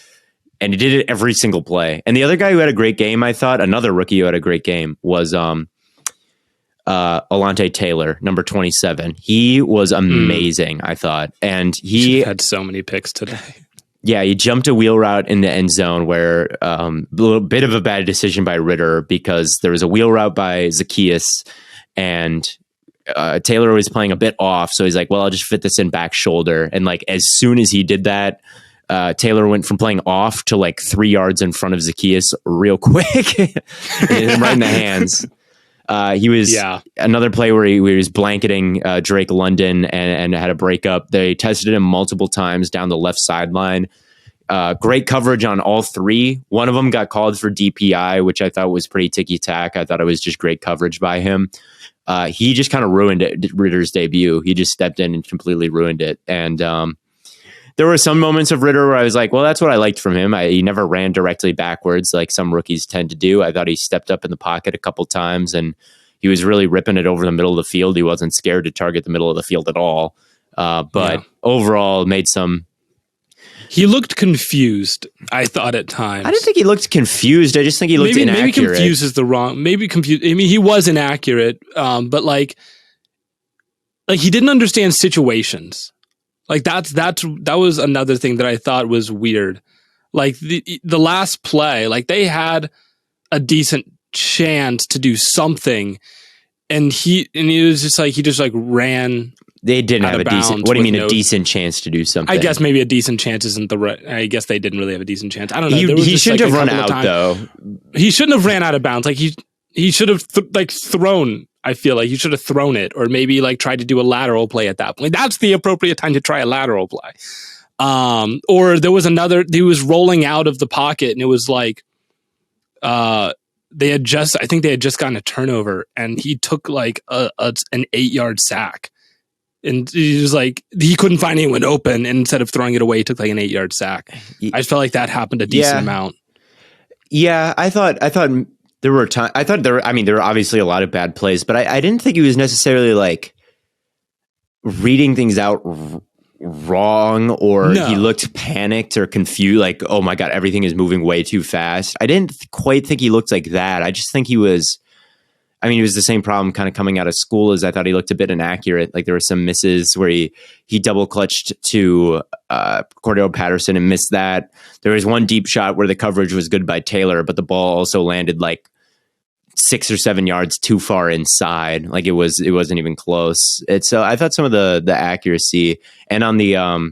and he did it every single play. And the other guy who had a great game, I thought, another rookie who had a great game was Alontae Taylor, number 27. He was amazing, I thought, and he had so many picks today. Yeah, he jumped a wheel route in the end zone where a little bit of a bad decision by Ritter because there was a wheel route by Zacchaeus and Taylor was playing a bit off. So he's like, well, I'll just fit this in back shoulder. And like, as soon as he did that, Taylor went from playing off to like 3 yards in front of Zacchaeus real quick. Hit him right in the hands. He was another play where he was blanketing Drake London and had a breakup. They tested him multiple times down the left sideline. Great coverage on all 3. One of them got called for DPI, which I thought was pretty ticky-tack. I thought it was just great coverage by him. He just kind of ruined it, Ritter's debut. He just stepped in and completely ruined it. And there were some moments of Ritter where I was like, well, that's what I liked from him. He never ran directly backwards like some rookies tend to do. I thought he stepped up in the pocket a couple times and he was really ripping it over the middle of the field. He wasn't scared to target the middle of the field at all. But overall made some... He looked confused, I thought at times. I didn't think he looked confused. I just think he looked inaccurate. Maybe confused is the wrong... Maybe confused. I mean, he was inaccurate, but like he didn't understand situations. Like that was another thing that I thought was weird. Like the last play, like they had a decent chance to do something, and he was just like he just like ran. They didn't have a decent. What do you mean a decent chance to do something? I guess maybe a decent chance isn't the right. I guess they didn't really have a decent chance. I don't know. He shouldn't have run out though. He shouldn't have ran out of bounds. Like he should have thrown. I feel like you should have thrown it or maybe like tried to do a lateral play at that point. That's the appropriate time to try a lateral play. Or there was he was rolling out of the pocket and it was like, I think they had just gotten a turnover and he took like an 8-yard sack and he was like, he couldn't find anyone open. And instead of throwing it away, he took like an 8-yard sack. I felt like that happened a decent amount. Yeah. I thought there were times. I thought there were obviously a lot of bad plays, but I didn't think he was necessarily like reading things out wrong or he looked panicked or confused. Like, oh my God, everything is moving way too fast. I didn't quite think he looked like that. I just think he was. I mean, it was the same problem kind of coming out of school as I thought he looked a bit inaccurate. Like there were some misses where he double clutched to Cordell Patterson and missed that. There was one deep shot where the coverage was good by Taylor, but the ball also landed like 6 or 7 yards too far inside. Like it wasn't even close. So I thought some of the accuracy and on the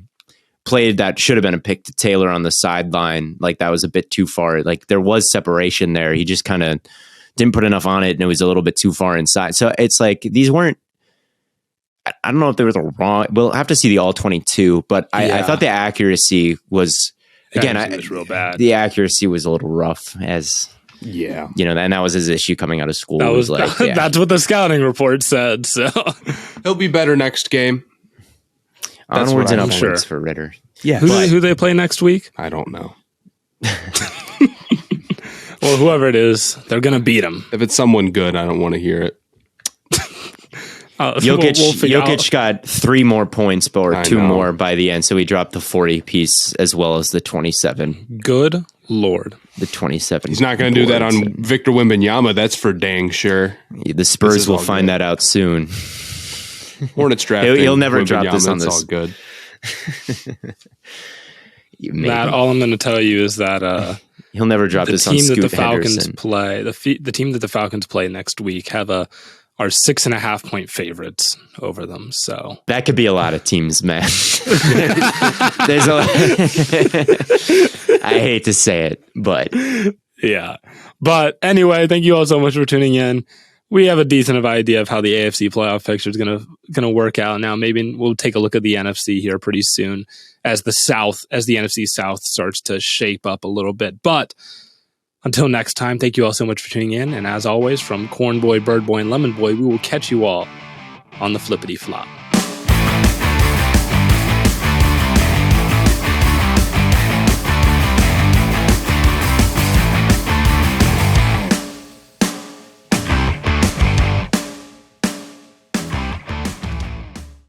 play that should have been a pick to Taylor on the sideline, like that was a bit too far. Like there was separation there. He just kind of didn't put enough on it and it was a little bit too far inside. So it's like these weren't, I don't know if they were the wrong, we'll have to see the all 22, but I thought the accuracy was, again, it was real bad. The accuracy was a little rough as, and that was his issue coming out of school. That's what the scouting report said. So he'll be better next game. Onwards and upwards for Ritter. Yeah. Who they play next week? I don't know. Well, whoever it is, they're going to beat him. If it's someone good, I don't want to hear it. Jokic got 3 more points, or 2 more by the end, so he dropped the 40 piece as well as the 27. Good Lord. The 27. He's not going to do that on Victor Wembanyama, that's for dang sure. The Spurs will find that out soon. Hornets drafting. He'll never drop this on this. All good. Matt, all I'm going to tell you is that he'll never drop this on Scoot Henderson. The team that the Falcons play next week are 6.5 point favorites over them. So that could be a lot of teams, man. There's I hate to say it, but yeah. But anyway, thank you all so much for tuning in. We have a decent of idea of how the AFC playoff picture is gonna work out. Now, maybe we'll take a look at the NFC here pretty soon as the NFC South starts to shape up a little bit. But until next time, thank you all so much for tuning in. And as always, from Corn Boy, Bird Boy, and Lemon Boy, we will catch you all on the flippity flop.